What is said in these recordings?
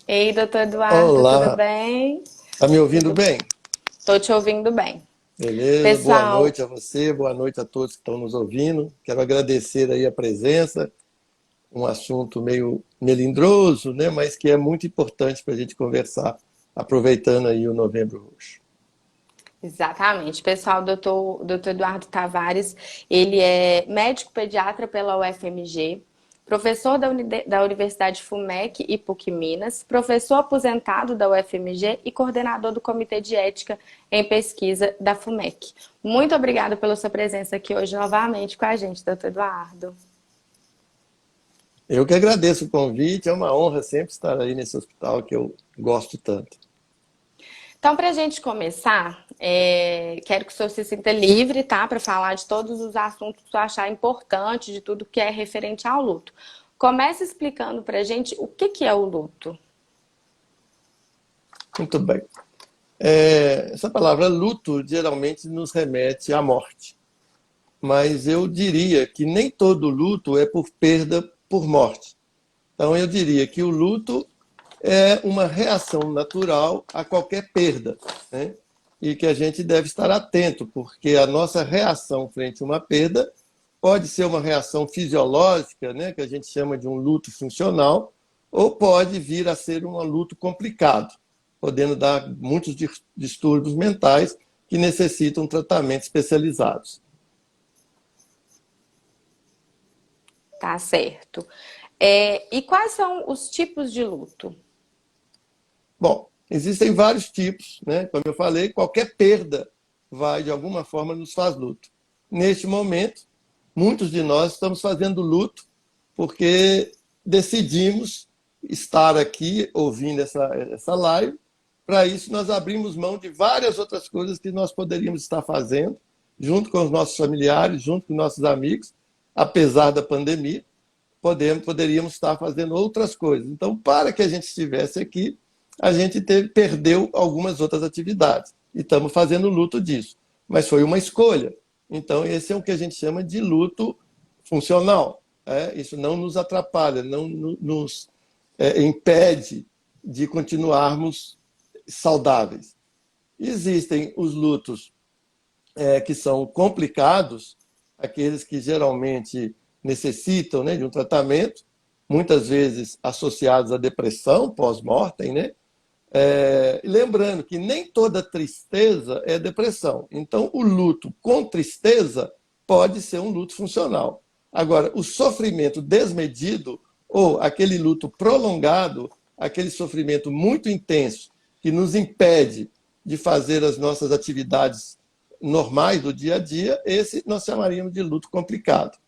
Ei, doutor Eduardo, tudo Olá, bem? tá me ouvindo Tudo... bem? Tô te ouvindo bem. Beleza, boa Pessoal, noite a você, boa noite a todos que estão nos ouvindo. Quero agradecer aí a presença, um assunto meio melindroso, né, mas que é muito importante para a gente conversar, aproveitando aí o Novembro Roxo. exatamente. Pessoal, doutor Eduardo Tavares, ele é médico pediatra pela UFMG, professor da Universidade FUMEC e PUC Minas, professor aposentado da UFMG e coordenador do Comitê de Ética em Pesquisa da FUMEC. Muito obrigada pela sua presença aqui hoje novamente com a gente, doutor Eduardo. Eu que agradeço o convite, é uma honra sempre estar aí nesse hospital que eu gosto tanto. Então, para a gente começar, quero que o senhor se sinta livre, tá? Para falar de todos os assuntos que o senhor achar importante, de tudo que é referente ao luto. Comece explicando para a gente o que que é o luto. Muito bem. Essa palavra luto geralmente nos remete à morte. Mas eu diria que nem todo luto é por perda por morte. Então, eu diria que o luto é uma reação natural a qualquer perda, né? E que a gente deve estar atento, porque a nossa reação frente a uma perda pode ser uma reação fisiológica, né, que a gente chama de um luto funcional, ou pode vir a ser um luto complicado, podendo dar muitos distúrbios mentais que necessitam tratamento especializados. Tá certo. E quais são os tipos de luto? Bom, existem vários tipos, né? Como eu falei, qualquer perda vai, de alguma forma, nos faz luto. Neste momento, muitos de nós estamos fazendo luto porque decidimos estar aqui ouvindo essa live. Para isso, nós abrimos mão de várias outras coisas que nós poderíamos estar fazendo, junto com os nossos familiares, junto com nossos amigos, apesar da pandemia, poderíamos estar fazendo outras coisas. Então, para que a gente estivesse aqui, a gente perdeu algumas outras atividades. E estamos fazendo luto disso. Mas foi uma escolha. Então, esse é o que a gente chama de luto funcional. Isso não nos atrapalha, não nos impede de continuarmos saudáveis. Existem os lutos que são complicados, aqueles que geralmente necessitam, né, de um tratamento, muitas vezes associados à depressão pós-mortem, né? Lembrando que nem toda tristeza é depressão. Então, o luto com tristeza pode ser um luto funcional. Agora, o sofrimento desmedido ou aquele luto prolongado, aquele sofrimento muito intenso que nos impede de fazer as nossas atividades normais do dia a dia, esse nós chamaríamos de luto complicado.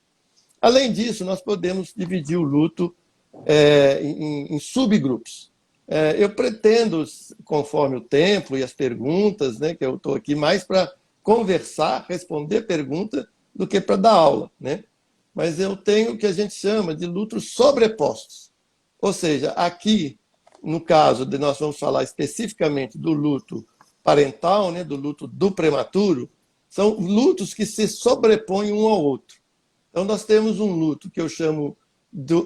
Além disso, nós podemos dividir o luto em subgrupos. Eu pretendo, conforme o tempo e as perguntas, né, que eu estou aqui mais para conversar, responder pergunta, do que para dar aula, né? Mas eu tenho o que a gente chama de lutos sobrepostos. Ou seja, aqui, no caso de nós vamos falar especificamente do luto parental, né, do luto do prematuro, são lutos que se sobrepõem um ao outro. Então, nós temos um luto que eu chamo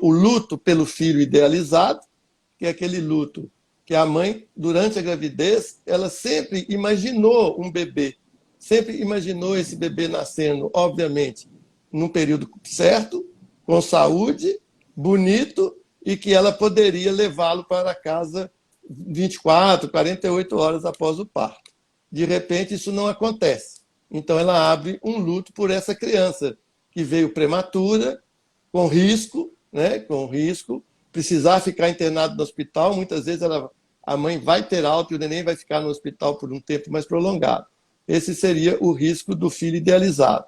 o luto pelo filho idealizado, que é aquele luto que a mãe, durante a gravidez, ela sempre imaginou um bebê, sempre imaginou esse bebê nascendo, obviamente, num período certo, com saúde, bonito, e que ela poderia levá-lo para casa 24, 48 horas após o parto. De repente, isso não acontece. Então, ela abre um luto por essa criança que veio prematura, com risco, né? Com risco, precisar ficar internado no hospital. Muitas vezes a mãe vai ter alta e o neném vai ficar no hospital por um tempo mais prolongado. Esse seria o risco do filho idealizado.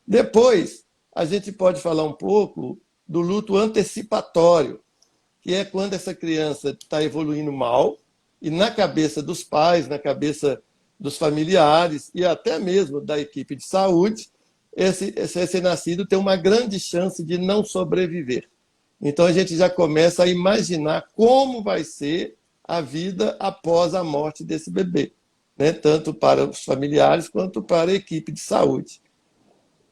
Depois, a gente pode falar um pouco do luto antecipatório, que é quando essa criança está evoluindo mal e na cabeça dos pais, na cabeça dos familiares e até mesmo da equipe de saúde, esse recém-nascido tem uma grande chance de não sobreviver. Então a gente já começa a imaginar como vai ser a vida após a morte desse bebê, né? Tanto para os familiares quanto para a equipe de saúde.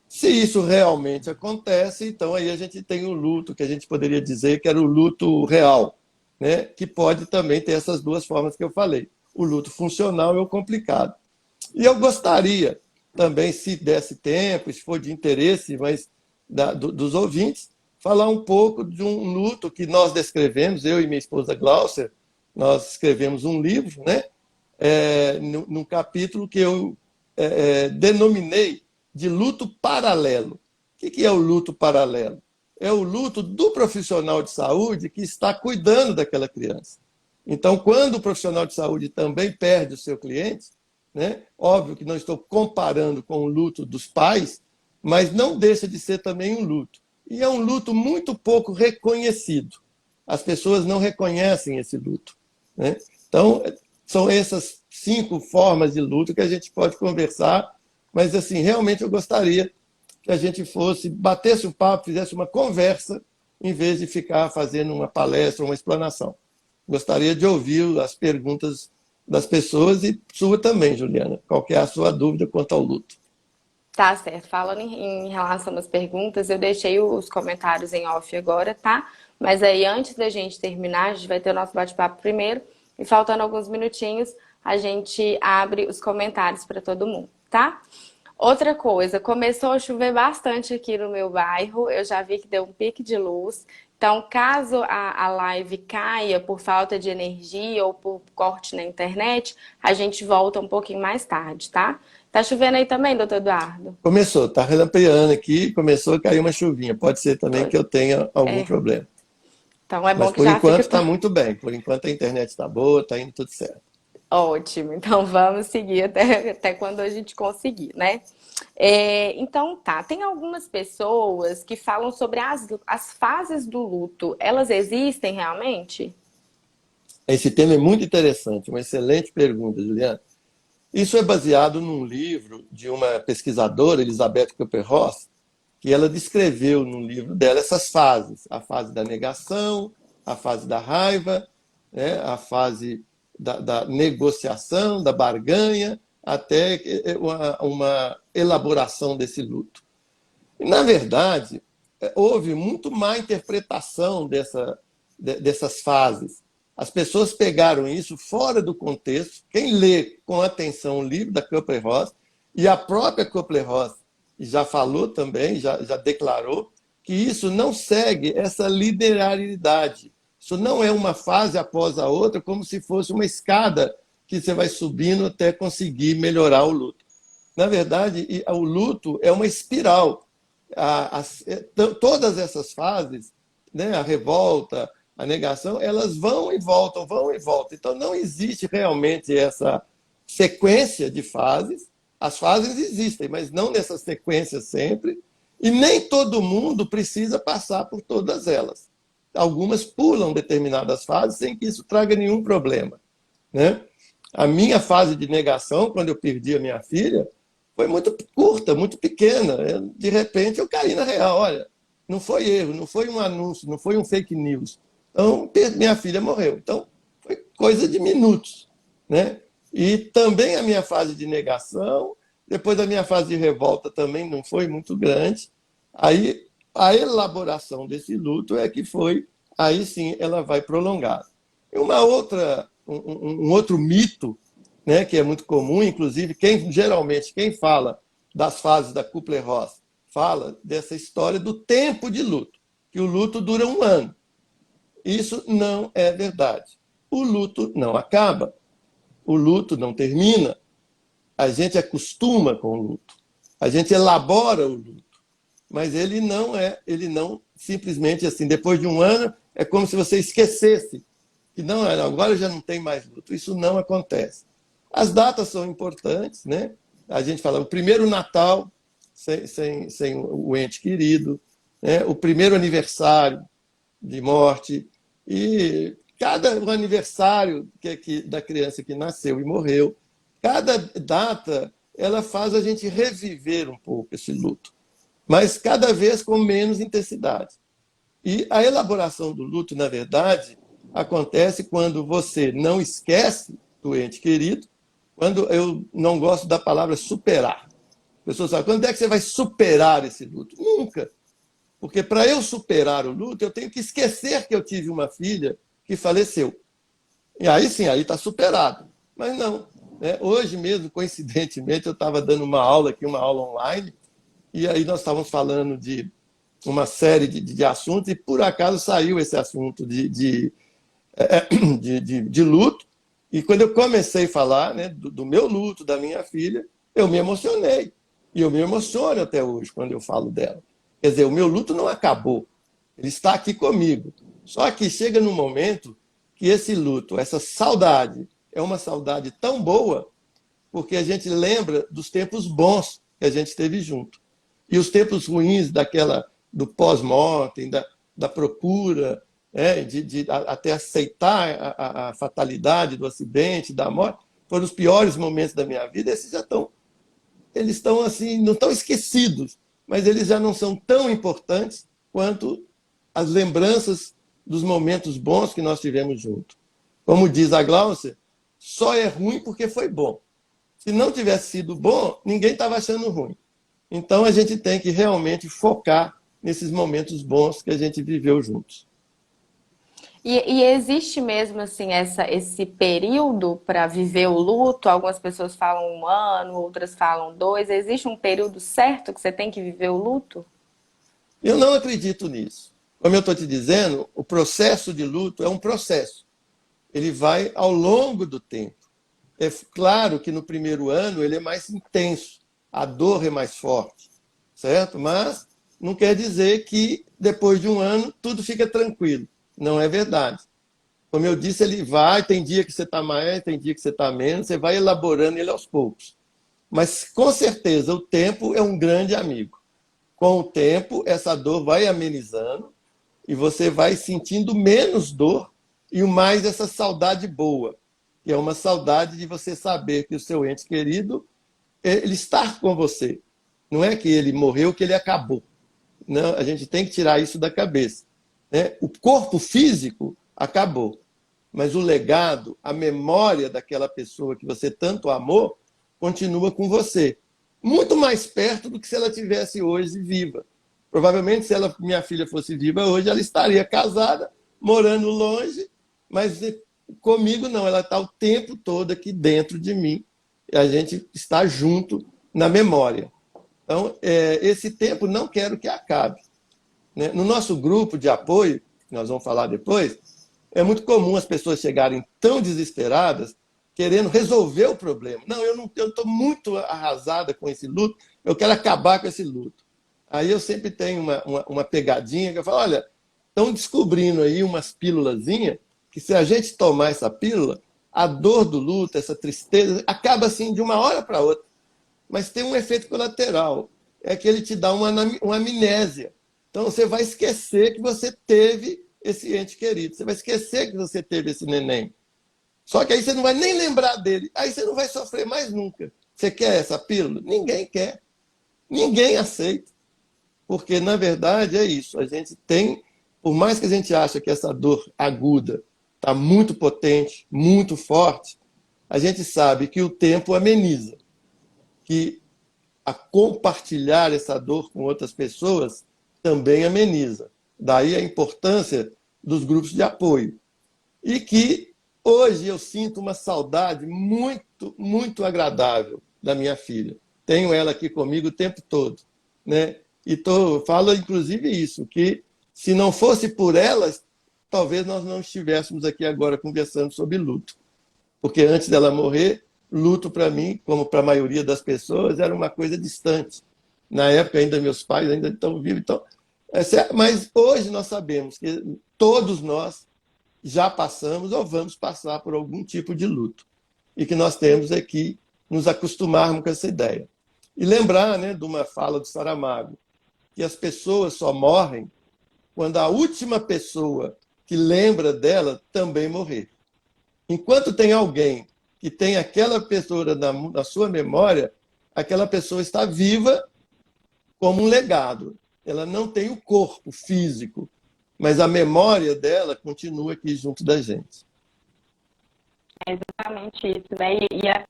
Se isso realmente acontece, então aí a gente tem o luto, que a gente poderia dizer que era o luto real, né, que pode também ter essas duas formas que eu falei. O luto funcional e o complicado. E eu gostaria também, se desse tempo, se for de interesse, mas dos ouvintes, falar um pouco de um luto que nós descrevemos, eu e minha esposa Glaucia, nós escrevemos um livro, né, num capítulo que eu denominei de luto paralelo. O que é o luto paralelo? É o luto do profissional de saúde que está cuidando daquela criança. Então, quando o profissional de saúde também perde o seu cliente, né, óbvio que não estou comparando com o luto dos pais, mas não deixa de ser também um luto. E é um luto muito pouco reconhecido. As pessoas não reconhecem esse luto, né? Então, são essas 5 formas de luto que a gente pode conversar, mas, assim, realmente eu gostaria que a gente batesse um papo, fizesse uma conversa, em vez de ficar fazendo uma palestra, uma explanação. Gostaria de ouvir as perguntas das pessoas e sua também, Juliana. Qual que é a sua dúvida quanto ao luto? Tá certo. Falando em relação às perguntas, eu deixei os comentários em off agora, tá? Mas aí, antes da gente terminar, a gente vai ter o nosso bate-papo primeiro. E faltando alguns minutinhos, a gente abre os comentários para todo mundo, tá? Outra coisa, começou a chover bastante aqui no meu bairro. Eu já vi que deu um pique de luz. Então, caso a live caia por falta de energia ou por corte na internet, a gente volta um pouquinho mais tarde, tá? Tá chovendo aí também, doutor Eduardo? Começou, está relampeando aqui, começou a cair uma chuvinha. Pode ser também que eu tenha algum É, problema. então é Mas bom que por já enquanto fica está muito bem. Por enquanto a internet está boa, está indo tudo certo. ótimo. Então vamos seguir até quando a gente conseguir, né? Então tá, tem algumas pessoas que falam sobre as fases do luto. Elas existem realmente? Esse tema é muito interessante, uma excelente pergunta, Juliana. Isso é baseado num livro de uma pesquisadora, Elizabeth Küpper-Ross, que ela descreveu no livro dela essas fases: a fase da negação, a fase da raiva, né, a fase da negociação, da barganha, até uma elaboração desse luto. E, na verdade, houve muito má interpretação dessas fases. As pessoas pegaram isso fora do contexto. Quem lê com atenção o livro da Küpler-Ross, e a própria Küpler-Ross já falou também, já declarou, que isso não segue essa linearidade. Isso não é uma fase após a outra, como se fosse uma escada que você vai subindo até conseguir melhorar o luto. Na verdade, o luto é uma espiral. Todas essas fases, né, a revolta, a negação, elas vão e voltam, vão e voltam. Então, não existe realmente essa sequência de fases. As fases existem, mas não nessa sequência sempre. E nem todo mundo precisa passar por todas elas. Algumas pulam determinadas fases sem que isso traga nenhum problema, né? A minha fase de negação, quando eu perdi a minha filha, foi muito curta, muito pequena. De repente, eu caí na real. Olha, não foi erro, não foi um anúncio, não foi um fake news. Então, minha filha morreu. Então, foi coisa de minutos, né? E também a minha fase de negação, depois da minha fase de revolta também não foi muito grande. Aí, a elaboração desse luto é que foi, aí sim, ela vai prolongar. E um outro mito, né, que é muito comum, inclusive, geralmente quem fala das fases da Küpler-Ross fala dessa história do tempo de luto, que o luto dura 1 ano. Isso não é verdade. O luto não acaba, o luto não termina. A gente acostuma com o luto, a gente elabora o luto, mas ele não simplesmente assim, depois de 1 ano, é como se você esquecesse que não, agora já não tem mais luto. Isso não acontece. As datas são importantes, né? A gente fala o primeiro Natal sem o ente querido, né? O primeiro aniversário de morte, e cada aniversário da criança que nasceu e morreu, cada data ela faz a gente reviver um pouco esse luto, mas cada vez com menos intensidade. E a elaboração do luto, na verdade, acontece quando você não esquece do ente querido, quando eu não gosto da palavra superar. As pessoas falam, quando é que você vai superar esse luto? Nunca. Porque para eu superar o luto, eu tenho que esquecer que eu tive uma filha que faleceu. E aí sim, aí está superado. Mas não. Né? Hoje mesmo, coincidentemente, eu estava dando uma aula aqui, uma aula online, e aí nós estávamos falando de uma série de assuntos, e por acaso saiu esse assunto de luto. E quando eu comecei a falar, né, do meu luto, da minha filha, eu me emocionei. E eu me emociono até hoje quando eu falo dela. Quer dizer, o meu luto não acabou. Ele está aqui comigo. Só que chega num momento que esse luto, essa saudade, é uma saudade tão boa, porque a gente lembra dos tempos bons que a gente teve junto. E os tempos ruins do pós-mortem, da procura, até aceitar a fatalidade do acidente, da morte, foram os piores momentos da minha vida. Esses já estão, eles estão assim, não estão esquecidos, mas eles já não são tão importantes quanto as lembranças dos momentos bons que nós tivemos juntos. Como diz a Glaucia, só é ruim porque foi bom. Se não tivesse sido bom, ninguém estava achando ruim. Então, a gente tem que realmente focar nesses momentos bons que a gente viveu juntos. E existe mesmo assim esse período para viver o luto? Algumas pessoas falam 1 ano, outras falam 2. Existe um período certo que você tem que viver o luto? Eu não acredito nisso. Como eu estou te dizendo, o processo de luto é um processo. Ele vai ao longo do tempo. É claro que no primeiro ano ele é mais intenso, a dor é mais forte, certo? Mas não quer dizer que depois de 1 ano tudo fica tranquilo. Não é verdade. Como eu disse, ele vai, tem dia que você está mais, tem dia que você está menos, você vai elaborando ele aos poucos. Mas, com certeza, o tempo é um grande amigo. Com o tempo, essa dor vai amenizando e você vai sentindo menos dor e mais essa saudade boa, que é uma saudade de você saber que o seu ente querido, ele está com você. Não é que ele morreu, que ele acabou. Não, a gente tem que tirar isso da cabeça. Né? O corpo físico acabou, mas o legado, a memória daquela pessoa que você tanto amou, continua com você. Muito mais perto do que se ela tivesse hoje viva. Provavelmente, se minha filha fosse viva hoje, ela estaria casada, morando longe, mas comigo não, ela está o tempo todo aqui dentro de mim. E a gente está junto na memória. Então, esse tempo não quero que acabe. Né? No nosso grupo de apoio, que nós vamos falar depois, é muito comum as pessoas chegarem tão desesperadas, querendo resolver o problema. Não, eu estou muito arrasada com esse luto, eu quero acabar com esse luto. Aí eu sempre tenho uma pegadinha que eu falo, olha, estão descobrindo aí umas pílulazinhas que se a gente tomar essa pílula, a dor do luto, essa tristeza, acaba assim de uma hora para outra. Mas tem um efeito colateral, é que ele te dá uma amnésia. Então você vai esquecer que você teve esse ente querido, você vai esquecer que você teve esse neném. Só que aí você não vai nem lembrar dele, aí você não vai sofrer mais nunca. Você quer essa pílula? Ninguém quer. Ninguém aceita. Porque, na verdade, é isso. A gente tem, por mais que a gente ache que essa dor aguda está muito potente, muito forte, a gente sabe que o tempo ameniza. Que a compartilhar essa dor com outras pessoas também ameniza. Daí a importância dos grupos de apoio. E que hoje eu sinto uma saudade muito, muito agradável da minha filha. Tenho ela aqui comigo o tempo todo. Né? E falo, inclusive, isso, que se não fosse por elas, talvez nós não estivéssemos aqui agora conversando sobre luto. Porque antes dela morrer, luto para mim, como para a maioria das pessoas, era uma coisa distante. Na época, ainda meus pais ainda estão vivos. Então, mas hoje nós sabemos que todos nós já passamos ou vamos passar por algum tipo de luto. E que nós temos é que nos acostumarmos com essa ideia. E lembrar, né, de uma fala do Saramago, que as pessoas só morrem quando a última pessoa que lembra dela também morrer. Enquanto tem alguém que tem aquela pessoa na sua memória, aquela pessoa está viva como um legado. Ela não tem o corpo físico, mas a memória dela continua aqui junto da gente. É exatamente isso, né?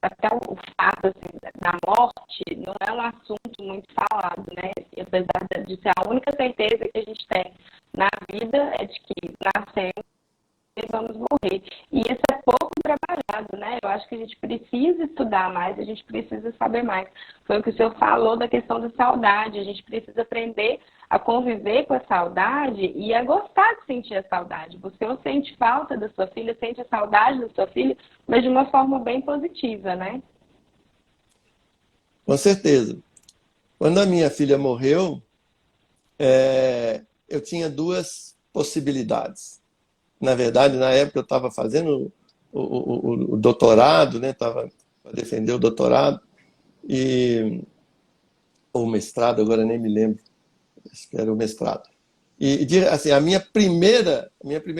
Até o fato assim, da morte não é um assunto muito falado, né? E apesar de ser a única certeza que a gente tem na vida é de que nascemos e vamos morrer. E isso é pouco trabalhado, né? Eu acho que a gente precisa estudar mais, a gente precisa saber mais. Foi o que o senhor falou da questão da saudade. A gente precisa aprender a conviver com a saudade e a gostar de sentir a saudade. O senhor sente falta da sua filha, sente a saudade da sua filha, mas de uma forma bem positiva, né? Com certeza. Quando a minha filha morreu, eu tinha duas possibilidades. Na verdade, na época eu estava fazendo o doutorado, né? Estava para defender o doutorado ou o mestrado, agora nem me lembro, acho que era o mestrado. E assim, a minha primeira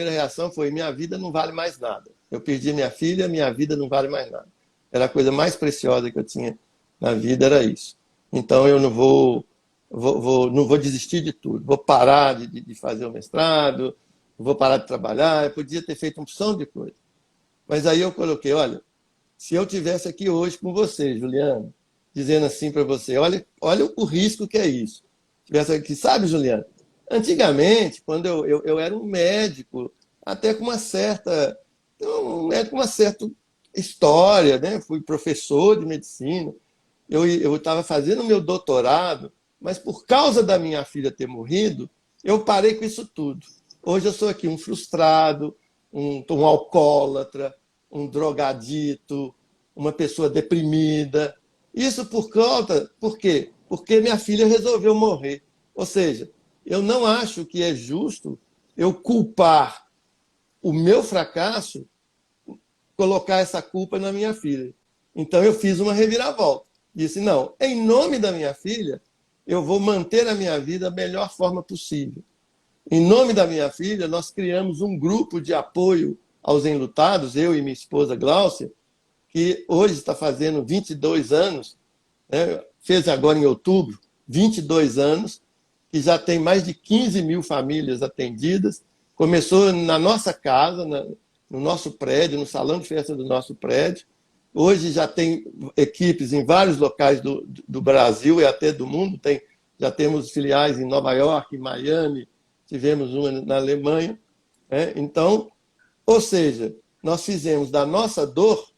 reação foi: minha vida não vale mais nada. Eu perdi minha filha, minha vida não vale mais nada. Era a coisa mais preciosa que eu tinha na vida, era isso. Então eu não não vou desistir de tudo. Vou parar de fazer o mestrado, vou parar de trabalhar. Eu podia ter feito uma opção de coisa. Mas aí eu coloquei: olha, se eu tivesse aqui hoje com você, Juliana, dizendo assim para você: olha o risco que é isso. Tivesse aqui, sabe, Juliana? Antigamente, quando eu era um médico, até com uma certa, um médico com uma certa história, né? Fui professor de medicina, eu estava fazendo o meu doutorado, mas por causa da minha filha ter morrido, eu parei com isso tudo. Hoje eu sou aqui um frustrado, um alcoólatra, um drogadito, uma pessoa deprimida. Isso por quê? Porque minha filha resolveu morrer. Ou seja, eu não acho que é justo eu culpar o meu fracasso, colocar essa culpa na minha filha. Então eu fiz uma reviravolta. Disse: não, em nome da minha filha, eu vou manter a minha vida da melhor forma possível. Em nome da minha filha, nós criamos um grupo de apoio aos enlutados, eu e minha esposa Gláucia, que hoje está fazendo 22 anos, né? Fez agora em outubro, 22 anos, que já tem mais de 15 mil famílias atendidas. Começou na nossa casa, no nosso prédio, no salão de festa do nosso prédio. Hoje já tem equipes em vários locais do Brasil e até do mundo. Já temos filiais em Nova York, em Miami, tivemos uma na Alemanha. Né? Então, ou seja, nós fizemos da nossa dor,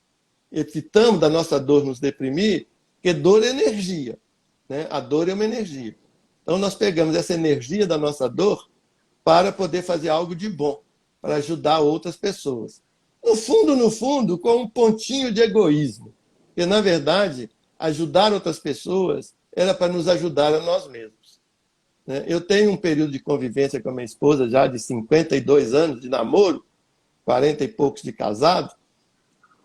evitamos da nossa dor nos deprimir, porque dor é energia. Né? A dor é uma energia. Então, nós pegamos essa energia da nossa dor para poder fazer algo de bom, para ajudar outras pessoas. No fundo, com um pontinho de egoísmo. Porque, na verdade, ajudar outras pessoas era para nos ajudar a nós mesmos. Eu tenho um período de convivência com a minha esposa já de 52 anos de namoro, 40 e poucos de casado,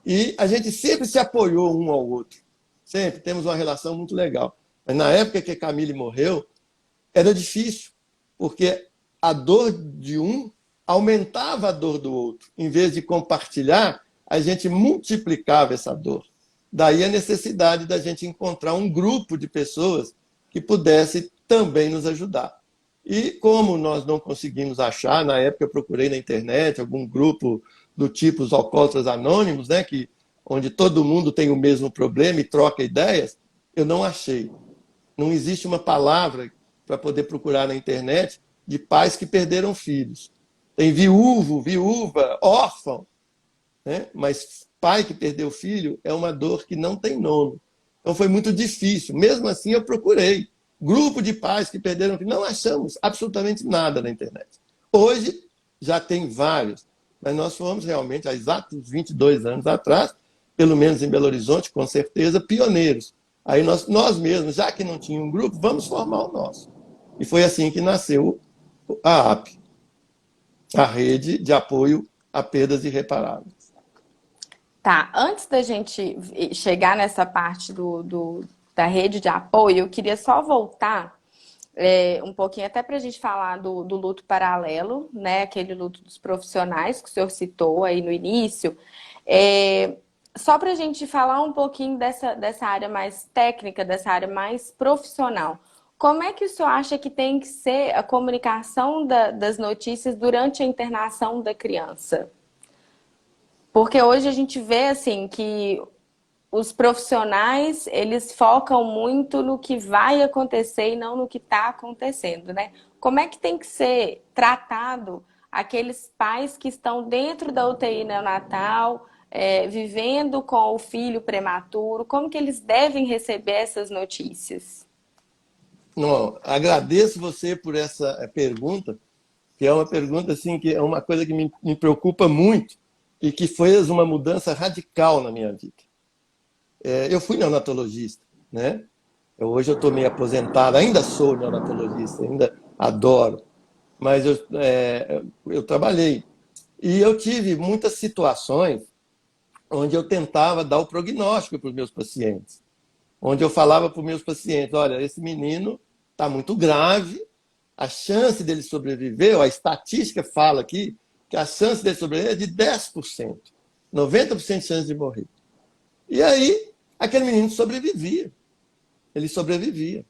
e a gente sempre se apoiou um ao outro. Sempre temos uma relação muito legal. Mas na época que a Camille morreu, era difícil, porque a dor de um aumentava a dor do outro. Em vez de compartilhar, a gente multiplicava essa dor. Daí a necessidade da gente encontrar um grupo de pessoas que pudesse também nos ajudar. E como nós não conseguimos achar, na época eu procurei na internet algum grupo do tipo os Alcoólatras Anônimos, né, onde todo mundo tem o mesmo problema e troca ideias, eu não achei. Não existe uma palavra para poder procurar na internet de pais que perderam filhos. Tem viúvo, viúva, órfão, né? Mas pai que perdeu filho é uma dor que não tem nome. Então foi muito difícil. Mesmo assim eu procurei. Grupo de pais que perderam filho. Não achamos absolutamente nada na internet. Hoje já tem vários, mas nós fomos realmente, há exatos 22 anos atrás, pelo menos em Belo Horizonte, com certeza, pioneiros. Aí nós mesmos, já que não tinha um grupo, vamos formar o nosso. E foi assim que nasceu a AP, a Rede de Apoio a Perdas Irreparáveis. Tá, antes da gente chegar nessa parte da rede de apoio, eu queria só voltar um pouquinho até para a gente falar do luto paralelo, né? Aquele luto dos profissionais que o senhor citou aí no início. Só para a gente falar um pouquinho dessa área mais técnica, dessa área mais profissional. Como é que o senhor acha que tem que ser a comunicação das notícias durante a internação da criança? Porque hoje a gente vê assim que os profissionais, eles focam muito no que vai acontecer e não no que está acontecendo, né? Como é que tem que ser tratado aqueles pais que estão dentro da UTI neonatal, vivendo com o filho prematuro, como que eles devem receber essas notícias? Não, agradeço você por essa pergunta, que é uma pergunta assim, que é uma coisa que me preocupa muito e que fez uma mudança radical na minha vida. Eu fui neonatologista, né? Hoje eu estou meio aposentado, ainda sou neonatologista, ainda adoro, mas eu trabalhei. E eu tive muitas situações onde eu tentava dar o prognóstico para os meus pacientes, onde eu falava para os meus pacientes, olha, esse menino está muito grave, a chance dele sobreviver, a estatística fala aqui que a chance dele sobreviver é de 10%, 90% de chance de morrer. E aí, aquele menino sobrevivia, ele sobrevivia.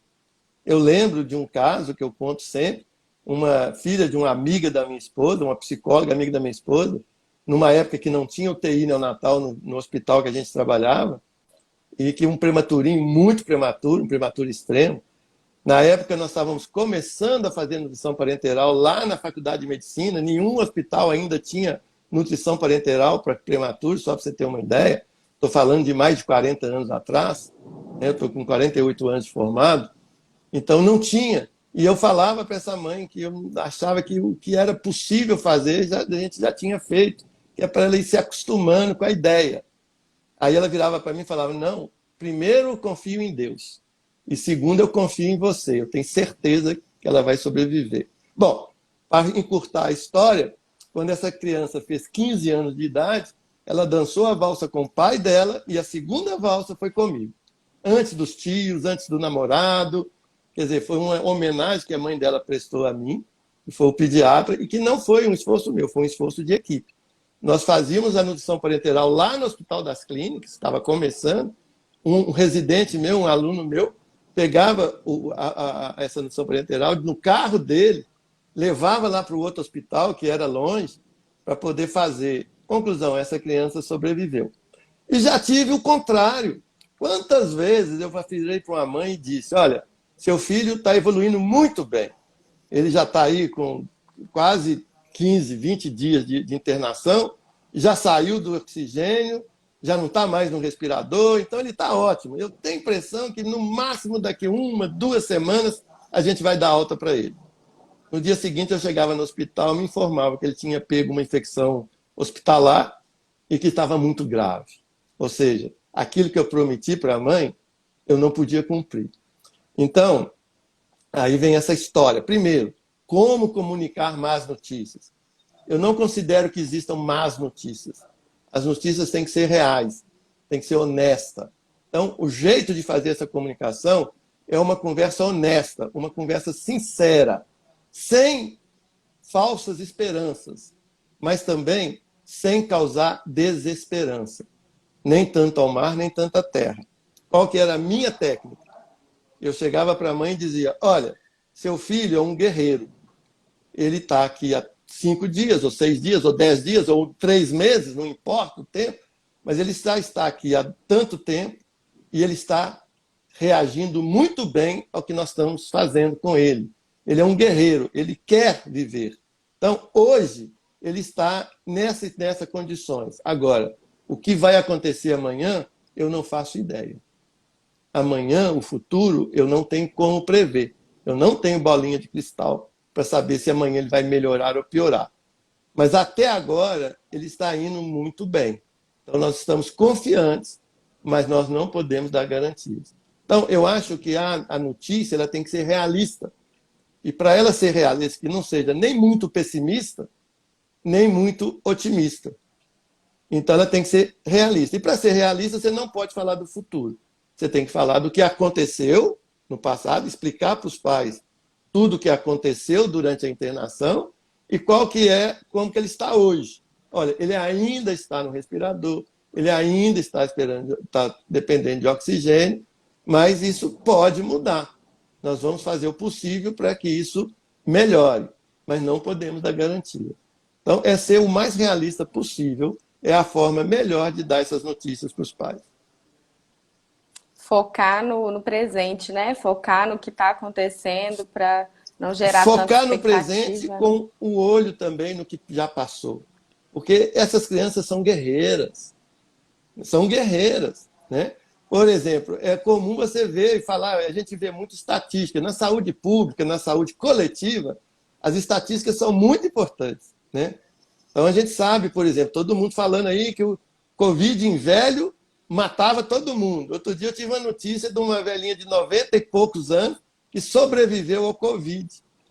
Eu lembro de um caso que eu conto sempre, uma filha de uma amiga da minha esposa, uma psicóloga amiga da minha esposa, numa época que não tinha UTI neonatal no hospital que a gente trabalhava, e que um prematurinho muito prematuro, um prematuro extremo. Na época nós estávamos começando a fazer nutrição parenteral lá na Faculdade de Medicina, nenhum hospital ainda tinha nutrição parenteral para prematuros, só para você ter uma ideia. Estou falando de mais de 40 anos atrás, né? Eu estou com 48 anos de formado, então não tinha. E eu falava para essa mãe que eu achava que o que era possível fazer a gente já tinha feito, que é para ela ir se acostumando com a ideia. Aí ela virava para mim e falava, não, primeiro eu confio em Deus. E segundo, eu confio em você. Eu tenho certeza que ela vai sobreviver. Bom, para encurtar a história, quando essa criança fez 15 anos de idade, ela dançou a valsa com o pai dela e a segunda valsa foi comigo. Antes dos tios, antes do namorado. Quer dizer, foi uma homenagem que a mãe dela prestou a mim, que foi o pediatra, e que não foi um esforço meu, foi um esforço de equipe. Nós fazíamos a nutrição parenteral lá no Hospital das Clínicas, estava começando. Um residente meu, um aluno meu, pegava essa nutrição parenteral no carro dele, levava lá para o outro hospital, que era longe, para poder fazer. Conclusão, essa criança sobreviveu. E já tive o contrário. Quantas vezes eu virei para uma mãe e disse, olha, seu filho está evoluindo muito bem. Ele já está aí com quase 15, 20 dias de internação, já saiu do oxigênio, já não está mais no respirador, então ele está ótimo. Eu tenho a impressão que no máximo daqui 1, 2 semanas a gente vai dar alta para ele. No dia seguinte eu chegava no hospital e me informava que ele tinha pego uma infecção hospitalar e que estava muito grave. Ou seja, aquilo que eu prometi para a mãe, eu não podia cumprir. Então, aí vem essa história. Primeiro, como comunicar más notícias? Eu não considero que existam más notícias. As notícias têm que ser reais, têm que ser honesta. Então, o jeito de fazer essa comunicação é uma conversa honesta, uma conversa sincera, sem falsas esperanças, mas também sem causar desesperança. Nem tanto ao mar, nem tanto à terra. Qual que era a minha técnica? Eu chegava para a mãe e dizia, olha, seu filho é um guerreiro. Ele está aqui há 5 dias, ou 6 dias, ou 10 dias, ou 3 meses, não importa o tempo, mas ele está aqui há tanto tempo e ele está reagindo muito bem ao que nós estamos fazendo com ele. Ele é um guerreiro, ele quer viver. Então, hoje, ele está nessas condições. Agora, o que vai acontecer amanhã, eu não faço ideia. Amanhã, o futuro, eu não tenho como prever. Eu não tenho bolinha de cristal para saber se amanhã ele vai melhorar ou piorar. Mas até agora, ele está indo muito bem. Então, nós estamos confiantes, mas nós não podemos dar garantias. Então, eu acho que a notícia ela tem que ser realista. E para ela ser realista, que não seja nem muito pessimista, nem muito otimista. Então, ela tem que ser realista. E para ser realista, você não pode falar do futuro. Você tem que falar do que aconteceu no passado, explicar para os pais tudo o que aconteceu durante a internação e como que ele está hoje. Olha, ele ainda está no respirador, ele ainda está dependendo de oxigênio, mas isso pode mudar. Nós vamos fazer o possível para que isso melhore, mas não podemos dar garantia. Então, é ser o mais realista possível, é a forma melhor de dar essas notícias para os pais. Focar no presente, né? Focar no que está acontecendo para Não gerar tanta Focar no presente expectativa, né? com o olho também no que já passou. Porque essas crianças são guerreiras. São guerreiras, né? Por exemplo, é comum você ver e falar, a gente vê muito estatística. Na saúde pública, na saúde coletiva, as estatísticas são muito importantes, né? Então a gente sabe, por exemplo, todo mundo falando aí que o Covid em velho matava todo mundo. Outro dia eu tive uma notícia de uma velhinha de 90 e poucos anos que sobreviveu ao Covid.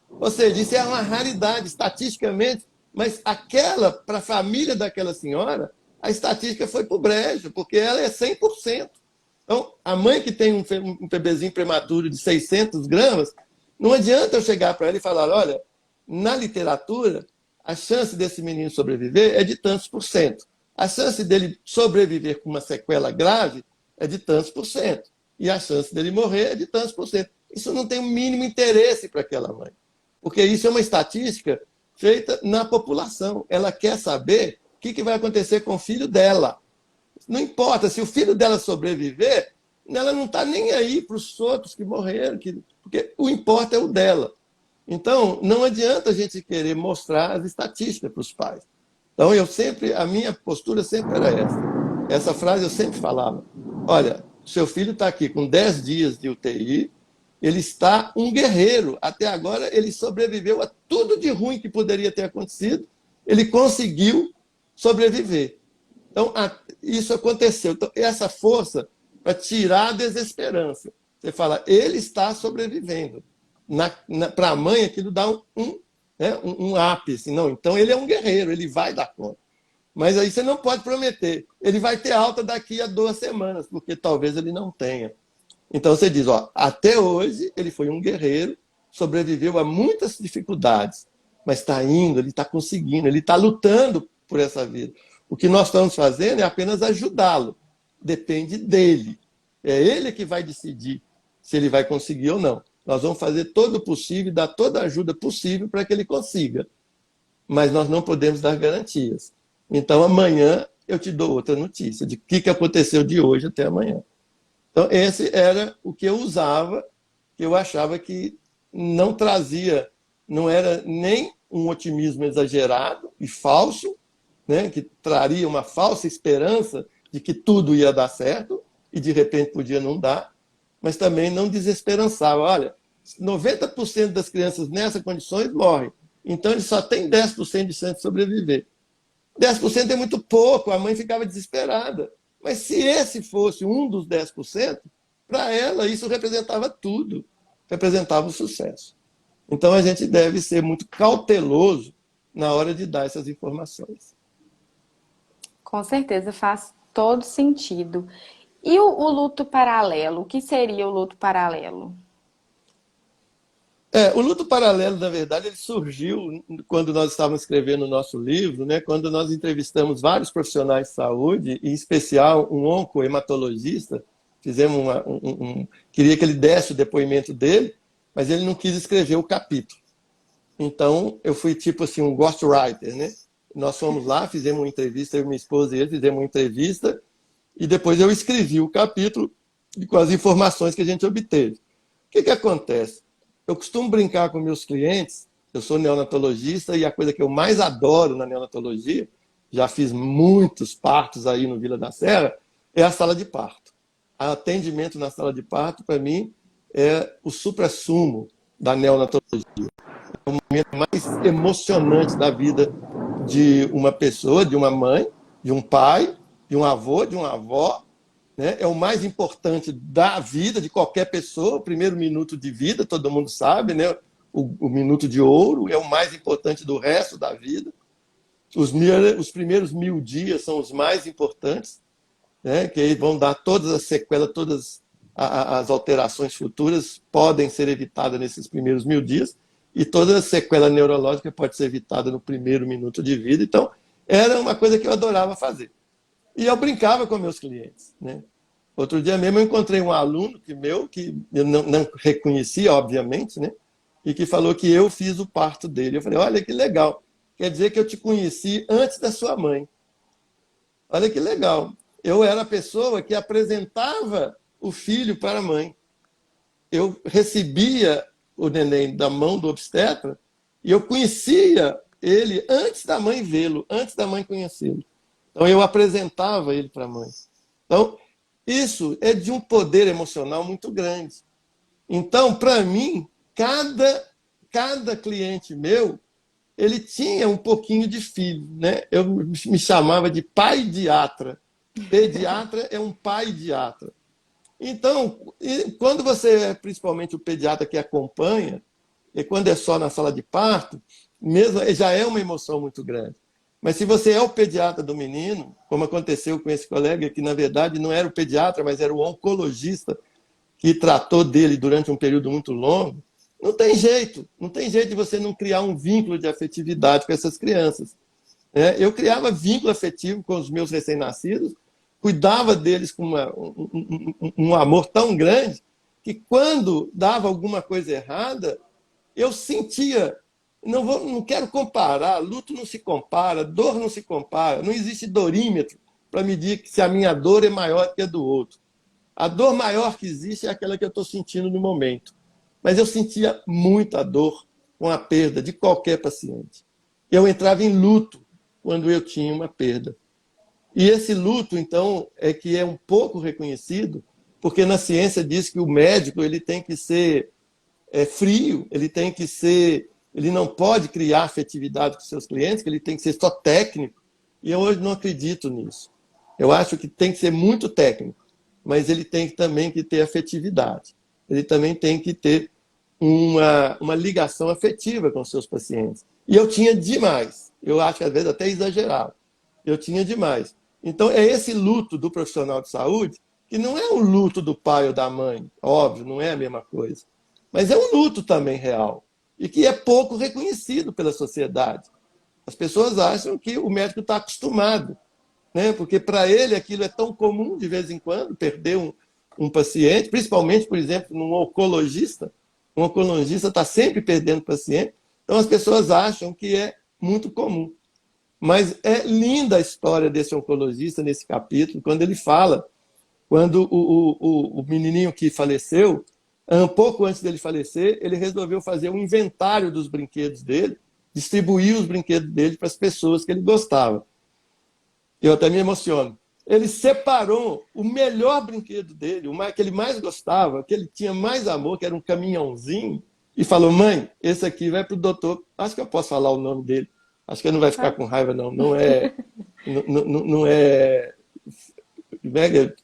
Ou seja, isso é uma raridade estatisticamente, mas aquela, para a família daquela senhora, a estatística foi para o brejo, porque ela é 100%. Então, a mãe que tem um bebezinho prematuro de 600 gramas, não adianta eu chegar para ela e falar, olha, na literatura, a chance desse menino sobreviver é de tantos por cento. A chance dele sobreviver com uma sequela grave é de tantos por cento. E a chance dele morrer é de tantos por cento. Isso não tem o mínimo interesse para aquela mãe. Porque isso é uma estatística feita na população. Ela quer saber o que vai acontecer com o filho dela. Não importa, se o filho dela sobreviver, ela não está nem aí para os outros que morreram, porque o importa é o dela. Então, não adianta a gente querer mostrar as estatísticas para os pais. Então, a minha postura sempre era essa. Essa frase eu sempre falava. Olha, seu filho está aqui com 10 dias de UTI, ele está um guerreiro. Até agora, ele sobreviveu a tudo de ruim que poderia ter acontecido. Ele conseguiu sobreviver. Então, isso aconteceu. Então, essa força para tirar a desesperança. Você fala, ele está sobrevivendo. Para a mãe, aquilo dá um ápice. Não, então ele é um guerreiro, ele vai dar conta. Mas aí você não pode prometer. Ele vai ter alta daqui a 2 semanas, porque talvez ele não tenha. Então você diz, ó, até hoje ele foi um guerreiro, sobreviveu a muitas dificuldades, mas está indo, ele está conseguindo, ele está lutando por essa vida. O que nós estamos fazendo é apenas ajudá-lo. Depende dele. É ele que vai decidir se ele vai conseguir ou não. Nós vamos fazer todo o possível, dar toda a ajuda possível para que ele consiga. Mas nós não podemos dar garantias. Então, amanhã eu te dou outra notícia de o que aconteceu de hoje até amanhã. Então, esse era o que eu usava, que eu achava que não trazia, não era nem um otimismo exagerado e falso, né, que traria uma falsa esperança de que tudo ia dar certo e de repente podia não dar, mas também não desesperançava. Olha, 90% das crianças nessas condições morrem, então ele só tem 10% de chance de sobreviver. 10% é muito pouco, a mãe ficava desesperada. Mas se esse fosse um dos 10%, para ela isso representava tudo, representava o sucesso. Então a gente deve ser muito cauteloso na hora de dar essas informações. Com certeza faz todo sentido. E o luto paralelo? O que seria o luto paralelo? O luto paralelo, na verdade, ele surgiu quando nós estávamos escrevendo o nosso livro, né? Quando nós entrevistamos vários profissionais de saúde, em especial um oncohematologista, fizemos queria que ele desse o depoimento dele, mas ele não quis escrever o capítulo. Então, eu fui tipo assim, um ghostwriter, né? Nós fomos lá, fizemos uma entrevista, eu e minha esposa e ele fizemos uma entrevista, e depois eu escrevi o capítulo com as informações que a gente obteve. O que acontece? Eu costumo brincar com meus clientes, eu sou neonatologista e a coisa que eu mais adoro na neonatologia, já fiz muitos partos aí no Vila da Serra, é a sala de parto. O atendimento na sala de parto, para mim, é o suprassumo da neonatologia. É o momento mais emocionante da vida de uma pessoa, de uma mãe, de um pai, de um avô, de uma avó, né? É o mais importante da vida de qualquer pessoa, o primeiro minuto de vida, todo mundo sabe, né? O minuto de ouro é o mais importante do resto da vida. Os primeiros 1000 dias são os mais importantes, né? Que aí vão dar todas as sequelas, todas as alterações futuras podem ser evitadas nesses primeiros 1000 dias e toda a sequela neurológica pode ser evitada no primeiro minuto de vida. Então, era uma coisa que eu adorava fazer. E eu brincava com meus clientes, né? Outro dia mesmo eu encontrei um aluno que eu não reconhecia, obviamente, né? E que falou que eu fiz o parto dele. Eu falei, olha que legal, quer dizer que eu te conheci antes da sua mãe. Olha que legal. Eu era a pessoa que apresentava o filho para a mãe. Eu recebia o neném da mão do obstetra e eu conhecia ele antes da mãe vê-lo, antes da mãe conhecê-lo. Então, eu apresentava ele para a mãe. Então, isso é de um poder emocional muito grande. Então, para mim, cada cliente meu, ele tinha um pouquinho de filho, né? Eu me chamava de pai-diatra. Pediatra é um pai-diatra. Então, quando você é principalmente o pediatra que acompanha, e quando é só na sala de parto, mesmo já é uma emoção muito grande. Mas se você é o pediatra do menino, como aconteceu com esse colega, que na verdade não era o pediatra, mas era o oncologista que tratou dele durante um período muito longo, não tem jeito de você não criar um vínculo de afetividade com essas crianças. Eu criava vínculo afetivo com os meus recém-nascidos, cuidava deles com um amor tão grande, que quando dava alguma coisa errada, eu sentia, não quero comparar, luto não se compara, dor não se compara, não existe dorímetro para medir se a minha dor é maior que a do outro. A dor maior que existe é aquela que eu estou sentindo no momento. Mas eu sentia muita dor com a perda de qualquer paciente. Eu entrava em luto quando eu tinha uma perda. E esse luto, então, é que é um pouco reconhecido, porque na ciência diz que o médico ele tem que ser frio, ele não pode criar afetividade com seus clientes, que ele tem que ser só técnico. E eu hoje não acredito nisso. Eu acho que tem que ser muito técnico, mas ele tem também que ter afetividade. Ele também tem que ter uma ligação afetiva com os seus pacientes. E eu tinha demais. Eu acho que às vezes até exagerado. Eu tinha demais. Então, é esse luto do profissional de saúde, que não é o luto do pai ou da mãe, óbvio, não é a mesma coisa. Mas é um luto também real. E que é pouco reconhecido pela sociedade. As pessoas acham que o médico está acostumado, né? Porque para ele aquilo é tão comum de vez em quando, perder um paciente, principalmente, por exemplo, num oncologista. Um oncologista está sempre perdendo paciente. Então, as pessoas acham que é muito comum. Mas é linda a história desse oncologista nesse capítulo, quando ele fala, quando o menininho que faleceu, um pouco antes dele falecer, ele resolveu fazer um inventário dos brinquedos dele, distribuir os brinquedos dele para as pessoas que ele gostava. Eu até me emociono. Ele separou o melhor brinquedo dele, o que ele mais gostava, que ele tinha mais amor, que era um caminhãozinho, e falou: mãe, esse aqui vai para o doutor. Acho que eu posso falar o nome dele. Acho que ele não vai ficar com raiva, não. Não é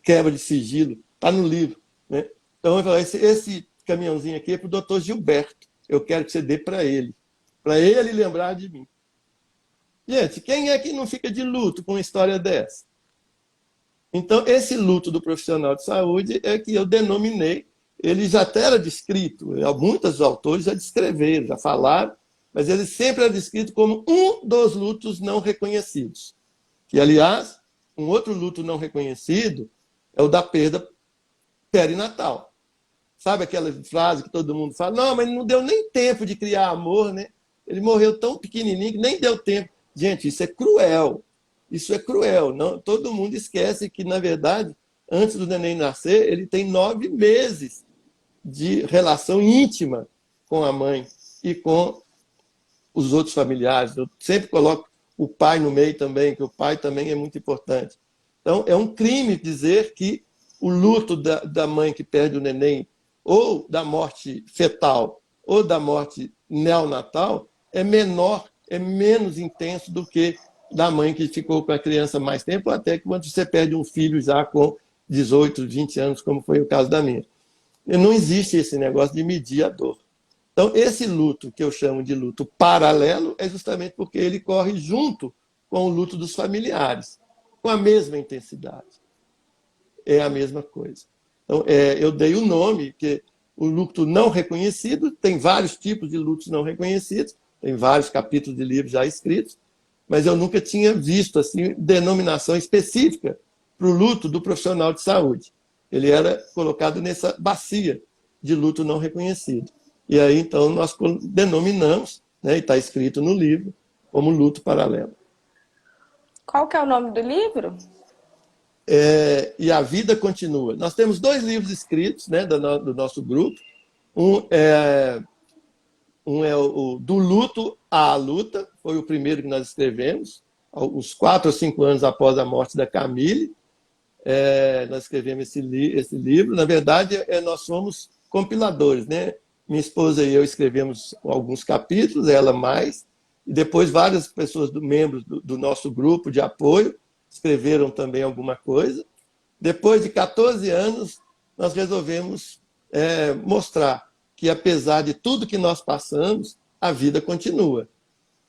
quebra de sigilo. Está no livro. Né? Então, eu falei: esse caminhãozinho aqui é para o doutor Gilberto. Eu quero que você dê para ele lembrar de mim. Gente, quem é que não fica de luto com uma história dessa? Então, esse luto do profissional de saúde é que eu denominei, ele já até era descrito, muitos autores já descreveram, já falaram, mas ele sempre era descrito como um dos lutos não reconhecidos. Que, aliás, um outro luto não reconhecido é o da perda perinatal. Sabe aquela frase que todo mundo fala? Não, mas não deu nem tempo de criar amor, né? Ele morreu tão pequenininho que nem deu tempo. Gente, isso é cruel. Isso é cruel. Não, todo mundo esquece que, na verdade, antes do neném nascer, ele tem 9 meses de relação íntima com a mãe e com os outros familiares. Eu sempre coloco o pai no meio também, que o pai também é muito importante. Então, é um crime dizer que o luto da mãe que perde o neném, ou da morte fetal, ou da morte neonatal, é menor, é menos intenso do que da mãe que ficou com a criança mais tempo, ou até quando você perde um filho já com 18, 20 anos, como foi o caso da minha. Não existe esse negócio de medir a dor. Então, esse luto, que eu chamo de luto paralelo, é justamente porque ele corre junto com o luto dos familiares, com a mesma intensidade. É a mesma coisa. Então, eu dei o nome, que o luto não reconhecido, tem vários tipos de lutos não reconhecidos, tem vários capítulos de livros já escritos, mas eu nunca tinha visto assim denominação específica para o luto do profissional de saúde. Ele era colocado nessa bacia de luto não reconhecido. E aí, então, nós denominamos, né, e está escrito no livro, como luto paralelo. Qual que é o nome do livro? E a vida continua. Nós temos 2 livros escritos, né, do nosso grupo. Um é Um é o Do Luto à Luta, foi o primeiro que nós escrevemos, uns 4 ou 5 anos após a morte da Camille. Nós escrevemos esse livro. Na verdade, nós somos compiladores, né? Minha esposa e eu escrevemos alguns capítulos, ela mais, e depois várias pessoas, membros do nosso grupo de apoio, escreveram também alguma coisa. Depois de 14 anos, nós resolvemos mostrar que, apesar de tudo que nós passamos, a vida continua.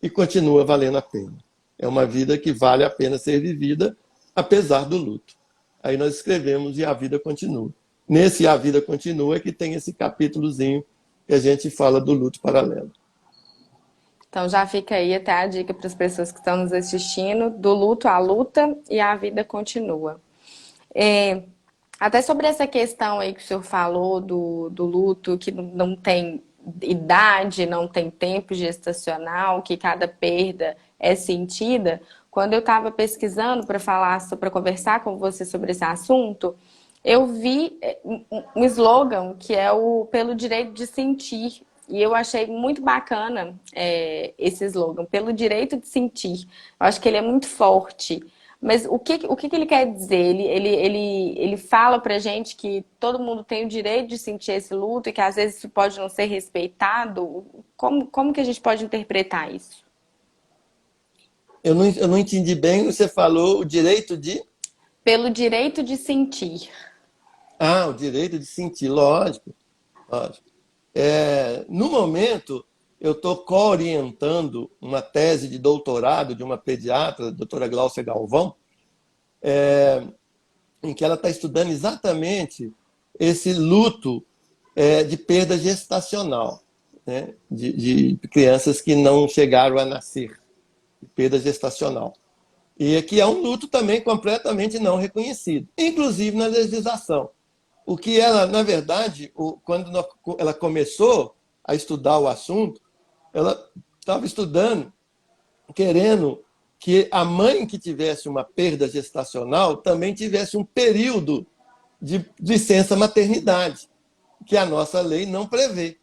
E continua valendo a pena. É uma vida que vale a pena ser vivida, apesar do luto. Aí nós escrevemos E a Vida Continua. Nesse A Vida Continua é que tem esse capítulozinho que a gente fala do luto paralelo. Então já fica aí até a dica para as pessoas que estão nos assistindo, do luto à luta e a vida continua. Até sobre essa questão aí que o senhor falou do luto, que não tem idade, não tem tempo gestacional, que cada perda é sentida. Quando eu estava pesquisando para conversar com você sobre esse assunto, eu vi um slogan que é o Pelo Direito de Sentir. E eu achei muito bacana esse slogan, Pelo Direito de Sentir. Eu acho que ele é muito forte. Mas o que ele quer dizer? Ele fala pra gente que todo mundo tem o direito de sentir esse luto e que às vezes isso pode não ser respeitado. Como que a gente pode interpretar isso? Eu não entendi bem, você falou o direito de... Pelo direito de sentir. Ah, o direito de sentir, lógico. Lógico. No momento, eu estou co-orientando uma tese de doutorado de uma pediatra, a doutora Gláucia Galvão, em que ela está estudando exatamente esse luto de perda gestacional, né? De crianças que não chegaram a nascer, de perda gestacional. E aqui é um luto também completamente não reconhecido, inclusive na legislação. O que ela, na verdade, quando ela começou a estudar o assunto, ela estava estudando, querendo que a mãe que tivesse uma perda gestacional também tivesse um período de licença maternidade, que a nossa lei não prevê,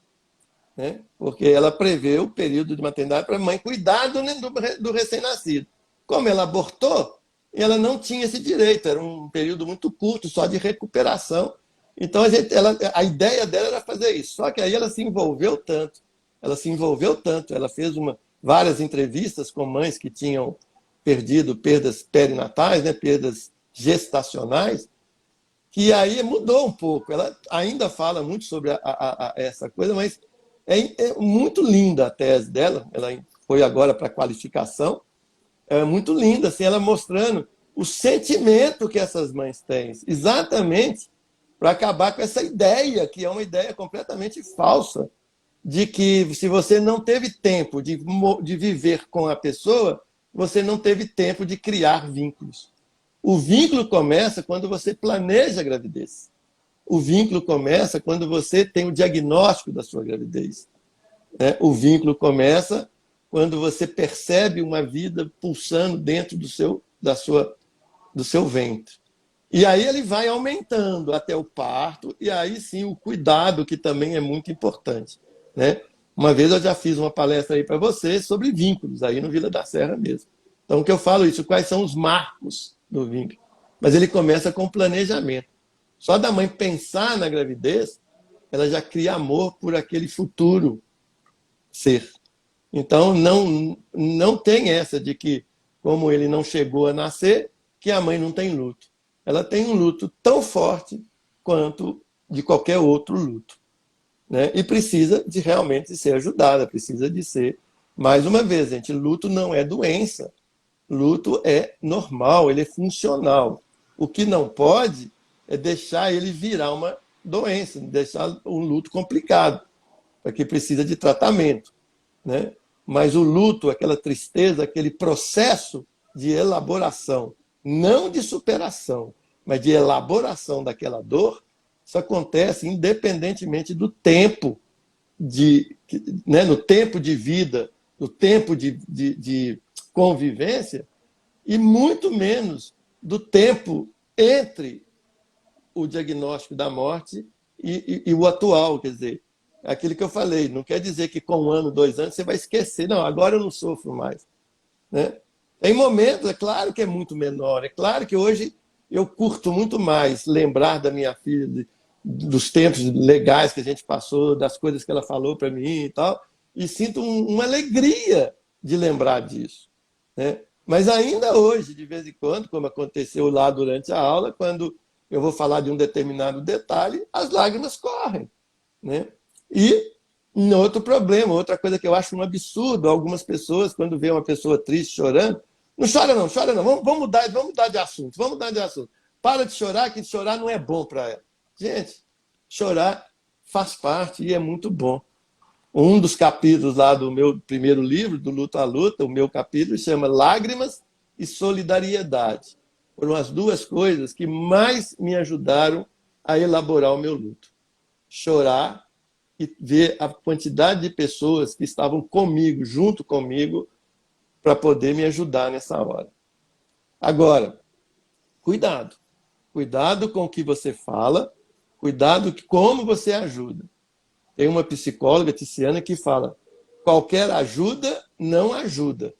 né? Porque ela prevê o período de maternidade para a mãe cuidar do recém-nascido. Como ela abortou, ela não tinha esse direito, era um período muito curto, só de recuperação. Então, a ideia dela era fazer isso. Só que aí ela se envolveu tanto, ela fez várias entrevistas com mães que tinham perdido perdas perinatais, né, perdas gestacionais, que aí mudou um pouco. Ela ainda fala muito sobre essa coisa, mas é muito linda a tese dela. Ela foi agora para a qualificação. É muito linda, assim, ela mostrando o sentimento que essas mães têm, exatamente para acabar com essa ideia, que é uma ideia completamente falsa, de que se você não teve tempo de viver com a pessoa, você não teve tempo de criar vínculos. O vínculo começa quando você planeja a gravidez. O vínculo começa quando você tem o diagnóstico da sua gravidez. O vínculo começa quando você percebe uma vida pulsando dentro do seu ventre. E aí ele vai aumentando até o parto, e aí sim o cuidado, que também é muito importante, né? Uma vez eu já fiz uma palestra aí para vocês sobre vínculos, aí no Vila da Serra mesmo. Então, o que eu falo isso, quais são os marcos do vínculo? Mas ele começa com planejamento. Só da mãe pensar na gravidez, ela já cria amor por aquele futuro ser. Então, não tem essa de que, como ele não chegou a nascer, que a mãe não tem luto. Ela tem um luto tão forte quanto de qualquer outro luto, né? E precisa de realmente ser ajudada, precisa de ser... Mais uma vez, gente, luto não é doença. Luto é normal, ele é funcional. O que não pode é deixar ele virar uma doença, deixar um luto complicado, porque precisa de tratamento, né? Mas o luto, aquela tristeza, aquele processo de elaboração, não de superação, mas de elaboração daquela dor, isso acontece independentemente do tempo, no tempo de vida, no tempo de convivência, e muito menos do tempo entre o diagnóstico da morte e o atual. Quer dizer, é aquilo que eu falei, não quer dizer que com 1 ano, 2 anos você vai esquecer. Não, agora eu não sofro mais. Né? Em momentos, é claro que é muito menor. É claro que hoje eu curto muito mais lembrar da minha filha, dos tempos legais que a gente passou, das coisas que ela falou para mim e tal, e sinto uma alegria de lembrar disso. Né? Mas ainda hoje, de vez em quando, como aconteceu lá durante a aula, quando eu vou falar de um determinado detalhe, as lágrimas correm. Né? E outro problema, outra coisa que eu acho um absurdo, algumas pessoas, quando vê uma pessoa triste chorando, não chora não, chora não, vamos mudar de assunto, vamos mudar de assunto. Para de chorar, que chorar não é bom para ela. Gente, chorar faz parte e é muito bom. Um dos capítulos lá do meu primeiro livro, do Luto à Luta, o meu capítulo chama Lágrimas e Solidariedade. Foram as duas coisas que mais me ajudaram a elaborar o meu luto. Chorar e ver a quantidade de pessoas que estavam comigo, junto comigo, para poder me ajudar nessa hora. Agora, cuidado. Cuidado com o que você fala, cuidado com como você ajuda. Tem uma psicóloga, Tiziana, que fala: qualquer ajuda não ajuda.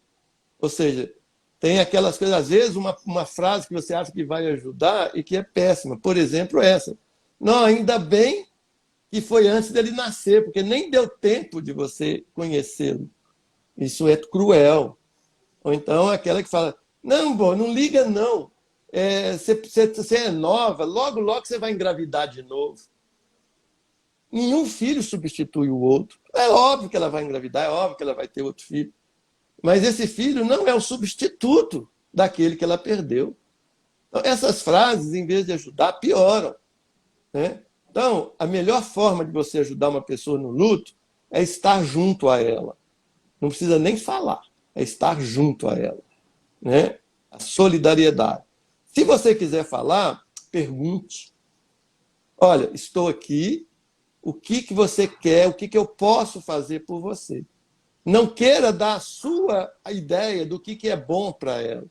Ou seja, tem aquelas coisas, às vezes, uma frase que você acha que vai ajudar e que é péssima. Por exemplo, essa: não, ainda bem que foi antes dele nascer, porque nem deu tempo de você conhecê-lo. Isso é cruel. Ou então aquela que fala: não, bom, não liga não. Você é nova, logo, logo você vai engravidar de novo. Nenhum filho substitui o outro. É óbvio que ela vai engravidar, é óbvio que ela vai ter outro filho. Mas esse filho não é o substituto daquele que ela perdeu. Então, essas frases, em vez de ajudar, pioram. Né? Então, a melhor forma de você ajudar uma pessoa no luto é estar junto a ela. Não precisa nem falar, é estar junto a ela. Né? A solidariedade. Se você quiser falar, pergunte. Olha, estou aqui, o que você quer, o que eu posso fazer por você. Não queira dar a sua ideia do que é bom para ela.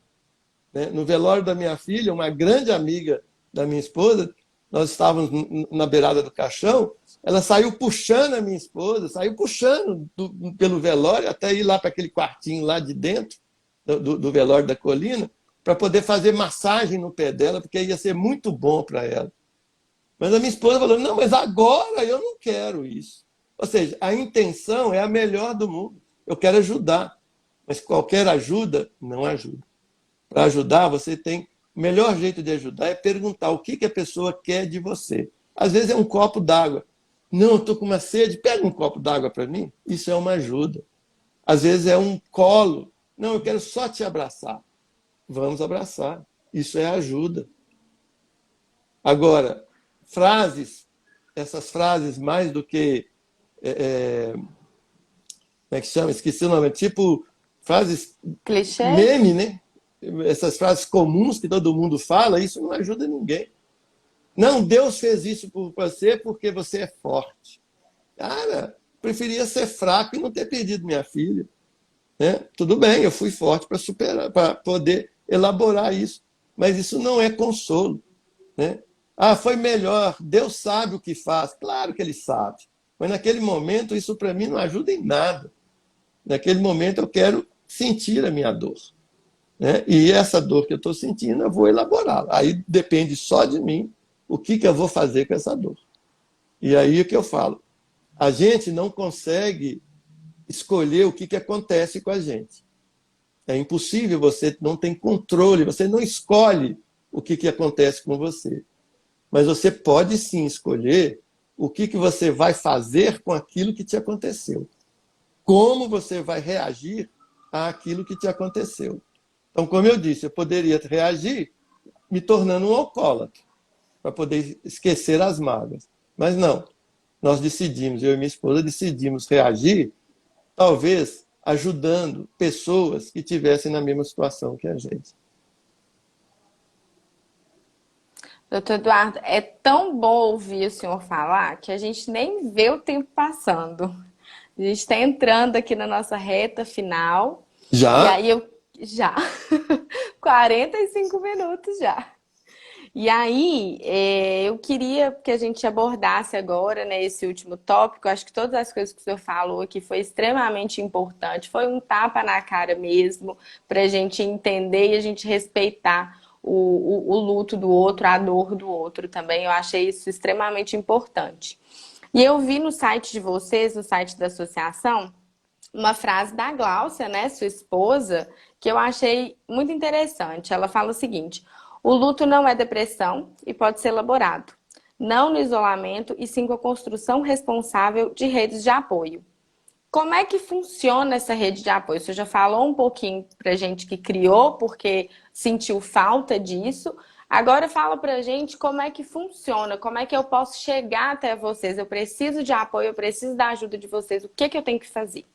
Né? No velório da minha filha, uma grande amiga da minha esposa, nós estávamos na beirada do caixão, ela saiu puxando a minha esposa, saiu puxando pelo velório, até ir lá para aquele quartinho lá de dentro do velório da colina, para poder fazer massagem no pé dela, porque ia ser muito bom para ela. Mas a minha esposa falou: não, mas agora eu não quero isso. Ou seja, a intenção é a melhor do mundo. Eu quero ajudar, mas qualquer ajuda não ajuda. Para ajudar, você tem... O melhor jeito de ajudar é perguntar o que a pessoa quer de você. Às vezes é um copo d'água. Não, eu estou com uma sede, pega um copo d'água para mim. Isso é uma ajuda. Às vezes é um colo. Não, eu quero só te abraçar. Vamos abraçar. Isso é ajuda. Agora, frases, essas frases mais do que... como é que chama? Esqueci o nome. Tipo frases Clichê? meme, né? Essas frases comuns que todo mundo fala, isso não ajuda ninguém. Não, Deus fez isso por você porque você é forte. Cara, preferia ser fraco e não ter perdido minha filha. Né? Tudo bem, eu fui forte para superar, para poder elaborar isso. Mas isso não é consolo. Né? Ah, foi melhor, Deus sabe o que faz. Claro que ele sabe. Mas naquele momento, isso para mim não ajuda em nada. Naquele momento, eu quero sentir a minha dor. Né? E essa dor que eu estou sentindo, eu vou elaborá-la. Aí depende só de mim o que eu vou fazer com essa dor. E aí o que eu falo? A gente não consegue escolher o que acontece com a gente. É impossível, você não tem controle, você não escolhe o que acontece com você. Mas você pode sim escolher o que você vai fazer com aquilo que te aconteceu. Como você vai reagir àquilo que te aconteceu. Então, como eu disse, eu poderia reagir me tornando um alcoólatra, para poder esquecer as mágoas. Mas não, nós decidimos, eu e minha esposa decidimos reagir, talvez ajudando pessoas que estivessem na mesma situação que a gente. Doutor Eduardo, é tão bom ouvir o senhor falar que a gente nem vê o tempo passando. A gente está entrando aqui na nossa reta final. E Já? aí eu já 45 minutos já. E aí, eu queria que a gente abordasse agora, né, esse último tópico. Acho que todas as coisas que o senhor falou aqui foi extremamente importante. Foi um tapa na cara mesmo, para a gente entender e a gente respeitar o luto do outro, a dor do outro também. Eu achei isso extremamente importante. E eu vi no site de vocês, no site da associação, uma frase da Gláucia, né, sua esposa, que eu achei muito interessante. Ela fala o seguinte: o luto não é depressão e pode ser elaborado, não no isolamento e sim com a construção responsável de redes de apoio. Como é que funciona essa rede de apoio? Você já falou um pouquinho pra gente que criou, porque sentiu falta disso. Agora fala pra gente como é que funciona, como é que eu posso chegar até vocês. Eu preciso de apoio, eu preciso da ajuda de vocês. O que que eu tenho que fazer?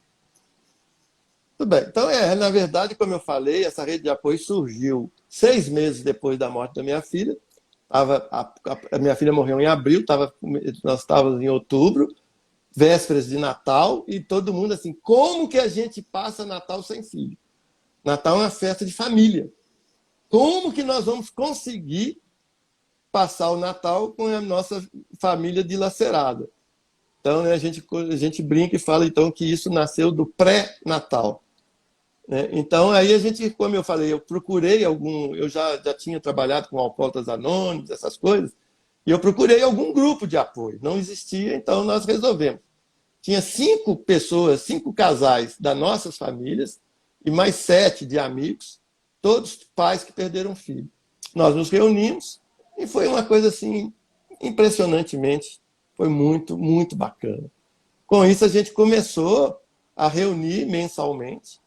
Tudo bem. Então, na verdade, como eu falei, essa rede de apoio surgiu 6 meses depois da morte da minha filha. A minha filha morreu em abril, nós estávamos em outubro, vésperas de Natal, e todo mundo assim, como que a gente passa Natal sem filho? Natal é uma festa de família. Como que nós vamos conseguir passar o Natal com a nossa família dilacerada? Então, né, a gente brinca e fala então que isso nasceu do pré-natal. Né? Então, aí a gente, como eu falei, eu já tinha trabalhado com alcoólatras anônimos, essas coisas, e eu procurei algum grupo de apoio. Não existia, então nós resolvemos. Tinha 5 pessoas, 5 casais das nossas famílias e mais 7 de amigos, todos pais que perderam filho. Nós nos reunimos e foi uma coisa assim, impressionantemente, foi muito, muito bacana. Com isso, a gente começou a reunir mensalmente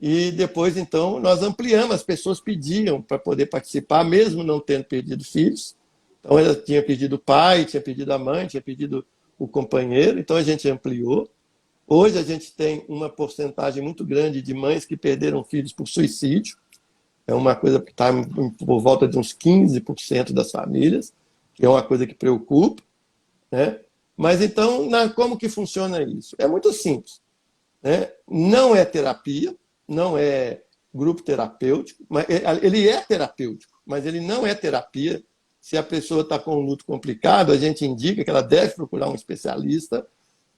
e depois, então, nós ampliamos. As pessoas pediam para poder participar, mesmo não tendo perdido filhos. Então, ela tinha pedido o pai, tinha pedido a mãe, tinha pedido o companheiro. Então, a gente ampliou. Hoje, a gente tem uma porcentagem muito grande de mães que perderam filhos por suicídio. É uma coisa que está por volta de uns 15% das famílias, que é uma coisa que preocupa. Né? Mas, então, como que funciona isso? É muito simples. Né? Não é terapia, não é grupo terapêutico, mas ele é terapêutico, mas ele não é terapia. Se a pessoa está com um luto complicado, a gente indica que ela deve procurar um especialista,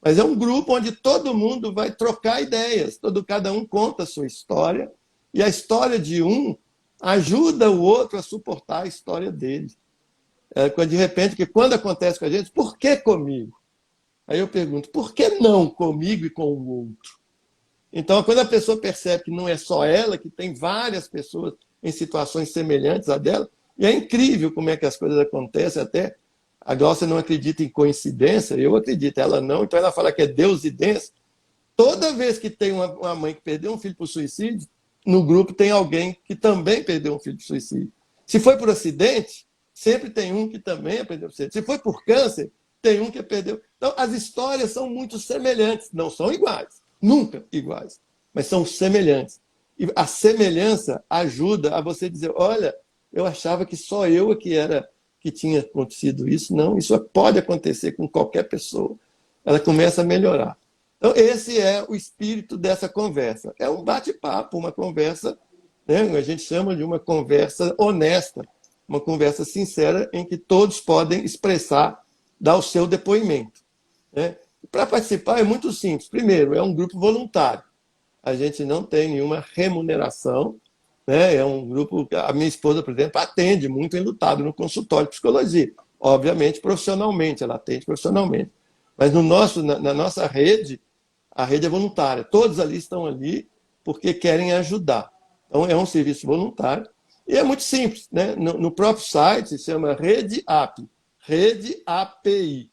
mas é um grupo onde todo mundo vai trocar ideias, cada um conta a sua história, e a história de um ajuda o outro a suportar a história dele. De repente, que quando acontece com a gente, por que comigo? Aí eu pergunto, por que não comigo e com o outro? Então, quando a pessoa percebe que não é só ela, que tem várias pessoas em situações semelhantes à dela, e é incrível como é que as coisas acontecem. Até a Glaucia não acredita em coincidência, eu acredito, ela não, então ela fala que é deusidência. Toda vez que tem uma mãe que perdeu um filho por suicídio, no grupo tem alguém que também perdeu um filho por suicídio. Se foi por acidente, sempre tem um que também perdeu por suicídio. Se foi por câncer, tem um que perdeu. Então, as histórias são muito semelhantes, não são iguais, nunca iguais, mas são semelhantes. E a semelhança ajuda a você dizer, olha, eu achava que só eu que tinha acontecido isso. Não, isso pode acontecer com qualquer pessoa. Ela começa a melhorar. Então, esse é o espírito dessa conversa. É um bate-papo, uma conversa, né? A gente chama de uma conversa honesta, uma conversa sincera em que todos podem expressar, dar o seu depoimento. Né? Para participar é muito simples. Primeiro, é um grupo voluntário. A gente não tem nenhuma remuneração. Né? É um grupo. A minha esposa, por exemplo, atende muito enlutado no consultório de psicologia. Obviamente, profissionalmente, ela atende profissionalmente. Mas na nossa rede, a rede é voluntária. Todos ali estão ali porque querem ajudar. Então, é um serviço voluntário. E é muito simples. Né? No próprio site se chama redeapi.org.br.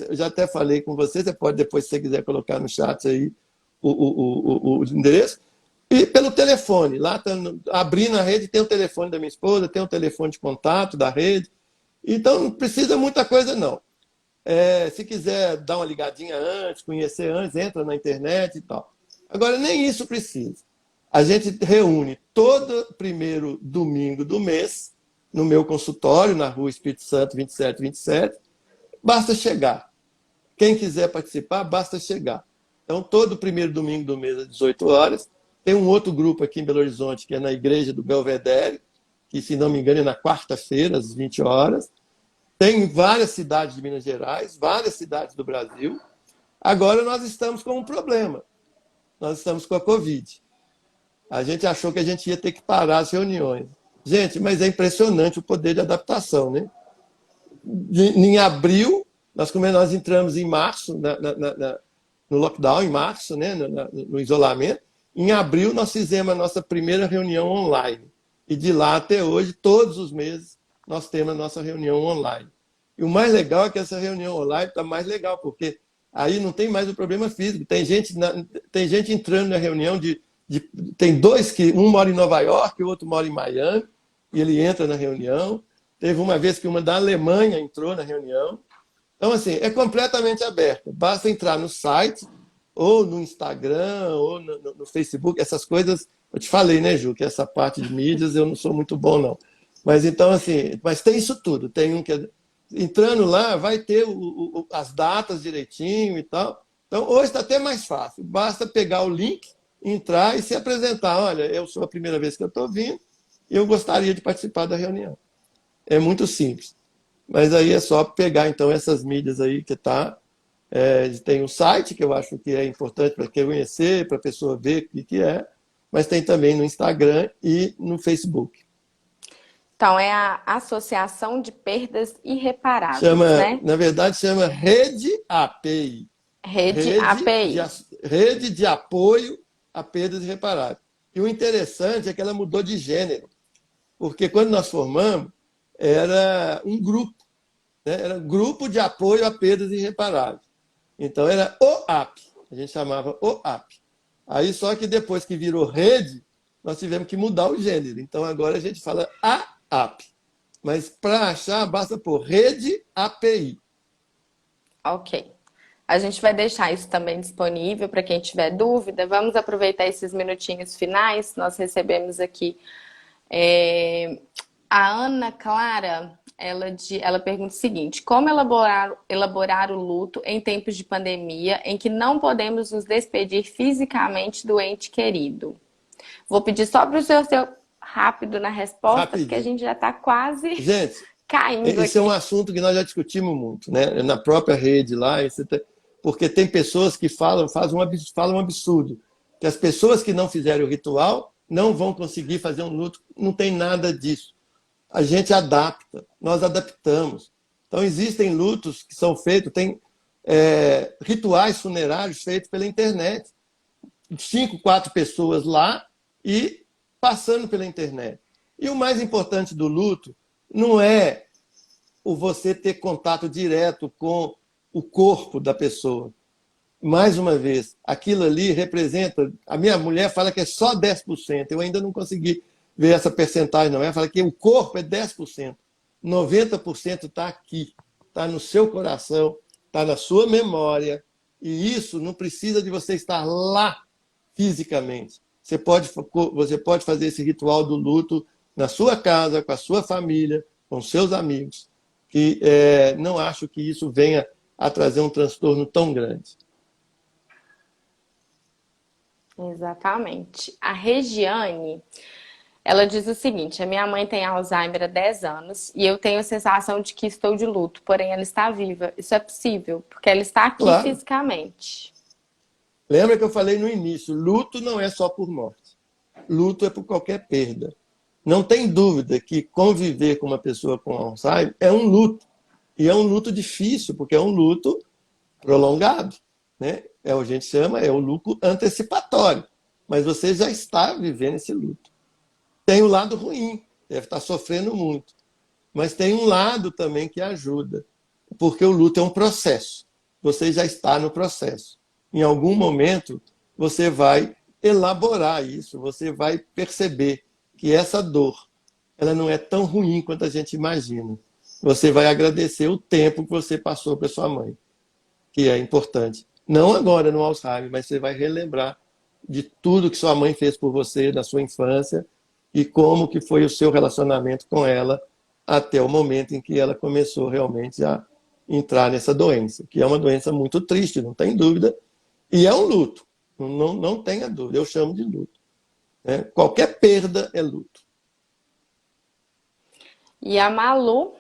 Eu já até falei com você pode depois, se você quiser, colocar no chat aí o endereço. E pelo telefone, lá abrindo a rede, tem o telefone da minha esposa, tem o telefone de contato da rede. Então, não precisa muita coisa, não. Se quiser dar uma ligadinha antes, conhecer antes, entra na internet e tal. Agora, nem isso precisa. A gente reúne todo primeiro domingo do mês, no meu consultório, na Rua Espírito Santo 2727. Basta chegar. Quem quiser participar, basta chegar. Então, todo primeiro domingo do mês, às 18 horas, tem um outro grupo aqui em Belo Horizonte, que é na Igreja do Belvedere, que, se não me engano, é na quarta-feira, às 20 horas. Tem várias cidades de Minas Gerais, várias cidades do Brasil. Agora nós estamos com um problema. Nós estamos com a Covid. A gente achou que a gente ia ter que parar as reuniões. Gente, mas é impressionante o poder de adaptação, né? Em abril, nós entramos em março, no lockdown, em março, né? No isolamento. Em abril, nós fizemos a nossa primeira reunião online. E de lá até hoje, todos os meses, nós temos a nossa reunião online. E o mais legal é que essa reunião online está mais legal, porque aí não tem mais o problema físico. Tem gente entrando na reunião tem dois que um mora em Nova York, o outro mora em Miami, e ele entra na reunião. Teve uma vez que uma da Alemanha entrou na reunião. Então, assim, é completamente aberto. Basta entrar no site, ou no Instagram, ou no Facebook, essas coisas. Eu te falei, né, Ju, que essa parte de mídias eu não sou muito bom, não. Mas então, assim, mas tem isso tudo. Tem um que entrando lá, vai ter as datas direitinho e tal. Então, hoje está até mais fácil. Basta pegar o link, entrar e se apresentar. Olha, eu sou a primeira vez que eu estou vindo e eu gostaria de participar da reunião. É muito simples. Mas aí é só pegar, então, essas mídias aí que tá. Tem um site, que eu acho que é importante para conhecer, para a pessoa ver o que é. Mas tem também no Instagram e no Facebook. Então, é a Associação de Perdas Irreparáveis, né? Na verdade, chama Rede API. Rede API. Rede de Apoio a Perdas Irreparáveis. E o interessante é que ela mudou de gênero. Porque quando nós formamos, era um grupo. Né? Era Grupo de Apoio a Perdas Irreparáveis. Então, era OAP. A gente chamava OAP. Aí, só que depois que virou rede, nós tivemos que mudar o gênero. Então, agora a gente fala AAP. Mas, para achar, basta pôr Rede API. Ok. A gente vai deixar isso também disponível para quem tiver dúvida. Vamos aproveitar esses minutinhos finais. Nós recebemos aqui a Ana Clara. Ela pergunta o seguinte: como elaborar o luto em tempos de pandemia em que não podemos nos despedir fisicamente do ente querido? Vou pedir só para o senhor ser rápido na resposta, Rapidinho. Porque a gente já está quase caindo esse aqui. é um assunto que nós já discutimos muito, né? Na própria rede lá, porque tem pessoas que falam um absurdo, que as pessoas que não fizeram o ritual não vão conseguir fazer um luto. Não tem nada disso. A gente adapta, nós adaptamos. Então, existem lutos que são feitos, tem rituais funerários feitos pela internet. 5, 4 pessoas lá e passando pela internet. E o mais importante do luto não é o você ter contato direto com o corpo da pessoa. Mais uma vez, aquilo ali representa... A minha mulher fala que é só 10%. Eu ainda não consegui ver essa percentagem, não. Ela fala que o corpo é 10%. 90% está aqui. Está no seu coração, está na sua memória. E isso não precisa de você estar lá fisicamente. Você pode fazer esse ritual do luto na sua casa, com a sua família, com seus amigos. Que não acho que isso venha a trazer um transtorno tão grande. Exatamente. A Regiane, ela diz o seguinte: a minha mãe tem Alzheimer há 10 anos e eu tenho a sensação de que estou de luto, porém ela está viva. Isso é possível, porque ela está aqui fisicamente. Lembra que eu falei no início, luto não é só por morte. Luto é por qualquer perda. Não tem dúvida que conviver com uma pessoa com Alzheimer é um luto. E é um luto difícil, porque é um luto prolongado. Né? A gente chama, é o luto antecipatório. Mas você já está vivendo esse luto. Tem o lado ruim, deve estar sofrendo muito. Mas tem um lado também que ajuda. Porque o luto é um processo. Você já está no processo. Em algum momento, você vai elaborar isso, você vai perceber que essa dor ela não é tão ruim quanto a gente imagina. Você vai agradecer o tempo que você passou para sua mãe, que é importante. Não agora no Alzheimer, mas você vai relembrar de tudo que sua mãe fez por você na sua infância e como que foi o seu relacionamento com ela até o momento em que ela começou realmente a entrar nessa doença, que é uma doença muito triste, não tem dúvida, e é um luto, não tenha dúvida, eu chamo de luto. Qualquer perda é luto. E a Malu,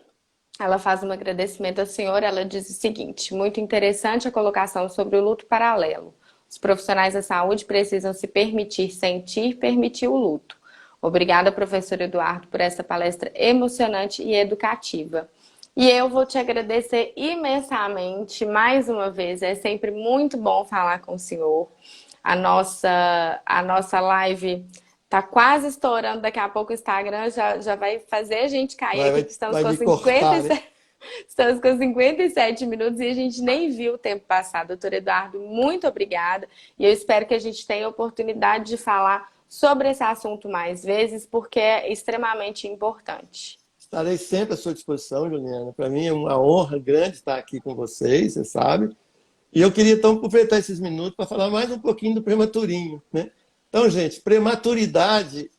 ela faz um agradecimento ao senhor. Ela diz o seguinte: muito interessante a colocação sobre o luto paralelo. Os profissionais da saúde precisam se permitir sentir, permitir o luto. Obrigada, professor Eduardo, por essa palestra emocionante e educativa. E eu vou te agradecer imensamente mais uma vez. É sempre muito bom falar com o senhor. A nossa live tá quase estourando. Daqui a pouco o Instagram já vai fazer a gente cair Vai, aqui, que vai, estamos vai com me cortar, né? 57, estamos com 57 minutos e a gente nem viu o tempo passar. Doutor Eduardo, muito obrigada. E eu espero que a gente tenha a oportunidade de falar sobre esse assunto mais vezes, porque é extremamente importante. Estarei sempre à sua disposição, Juliana. Para mim é uma honra grande estar aqui com vocês, você sabe. E eu queria, então, aproveitar esses minutos para falar mais um pouquinho do prematurinho, né? Então, gente, prematuridade...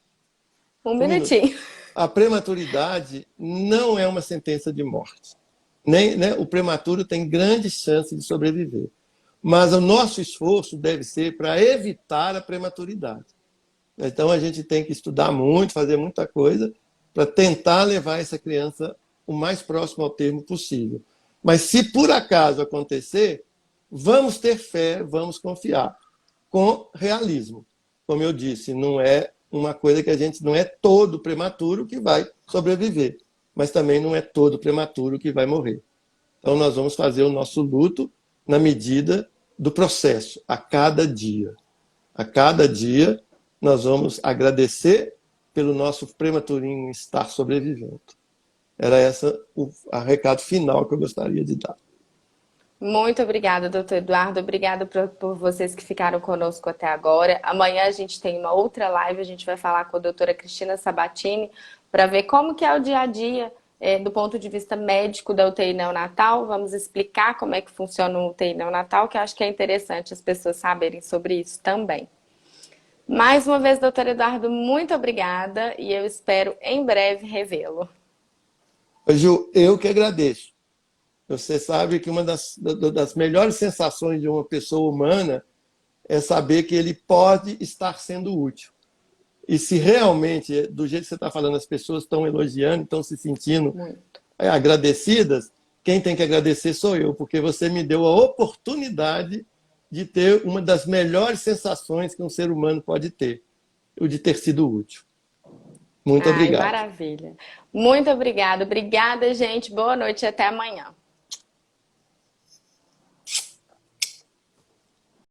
Um Um minuto. minutinho. A prematuridade não é uma sentença de morte. Nem, né, o prematuro tem grande chance de sobreviver. Mas o nosso esforço deve ser para evitar a prematuridade. Então, a gente tem que estudar muito, fazer muita coisa para tentar levar essa criança o mais próximo ao termo possível. Mas se por acaso acontecer, vamos ter fé, vamos confiar, com realismo. Como eu disse, não é uma coisa que a gente não é todo prematuro que vai sobreviver, mas também não é todo prematuro que vai morrer. Então nós vamos fazer o nosso luto na medida do processo, a cada dia. A cada dia nós vamos agradecer pelo nosso prematurinho estar sobrevivendo. Era esse o recado final que eu gostaria de dar. Muito obrigada, doutor Eduardo. Obrigada por vocês que ficaram conosco até agora. Amanhã a gente tem uma outra live, a gente vai falar com a doutora Cristina Sabatini para ver como que é o dia a dia do ponto de vista médico da UTI neonatal. Vamos explicar como é que funciona o UTI neonatal, que eu acho que é interessante as pessoas saberem sobre isso também. Mais uma vez, doutor Eduardo, muito obrigada e eu espero em breve revê-lo. Ju, eu que agradeço. Você sabe que uma das melhores sensações de uma pessoa humana é saber que ele pode estar sendo útil. E se realmente, do jeito que você está falando, as pessoas estão elogiando, estão se sentindo Muito. agradecidas, quem tem que agradecer sou eu, porque você me deu a oportunidade de ter uma das melhores sensações que um ser humano pode ter, o de ter sido útil. Muito Ai, obrigado. maravilha. Muito obrigada. Obrigada, gente. Boa noite e até amanhã.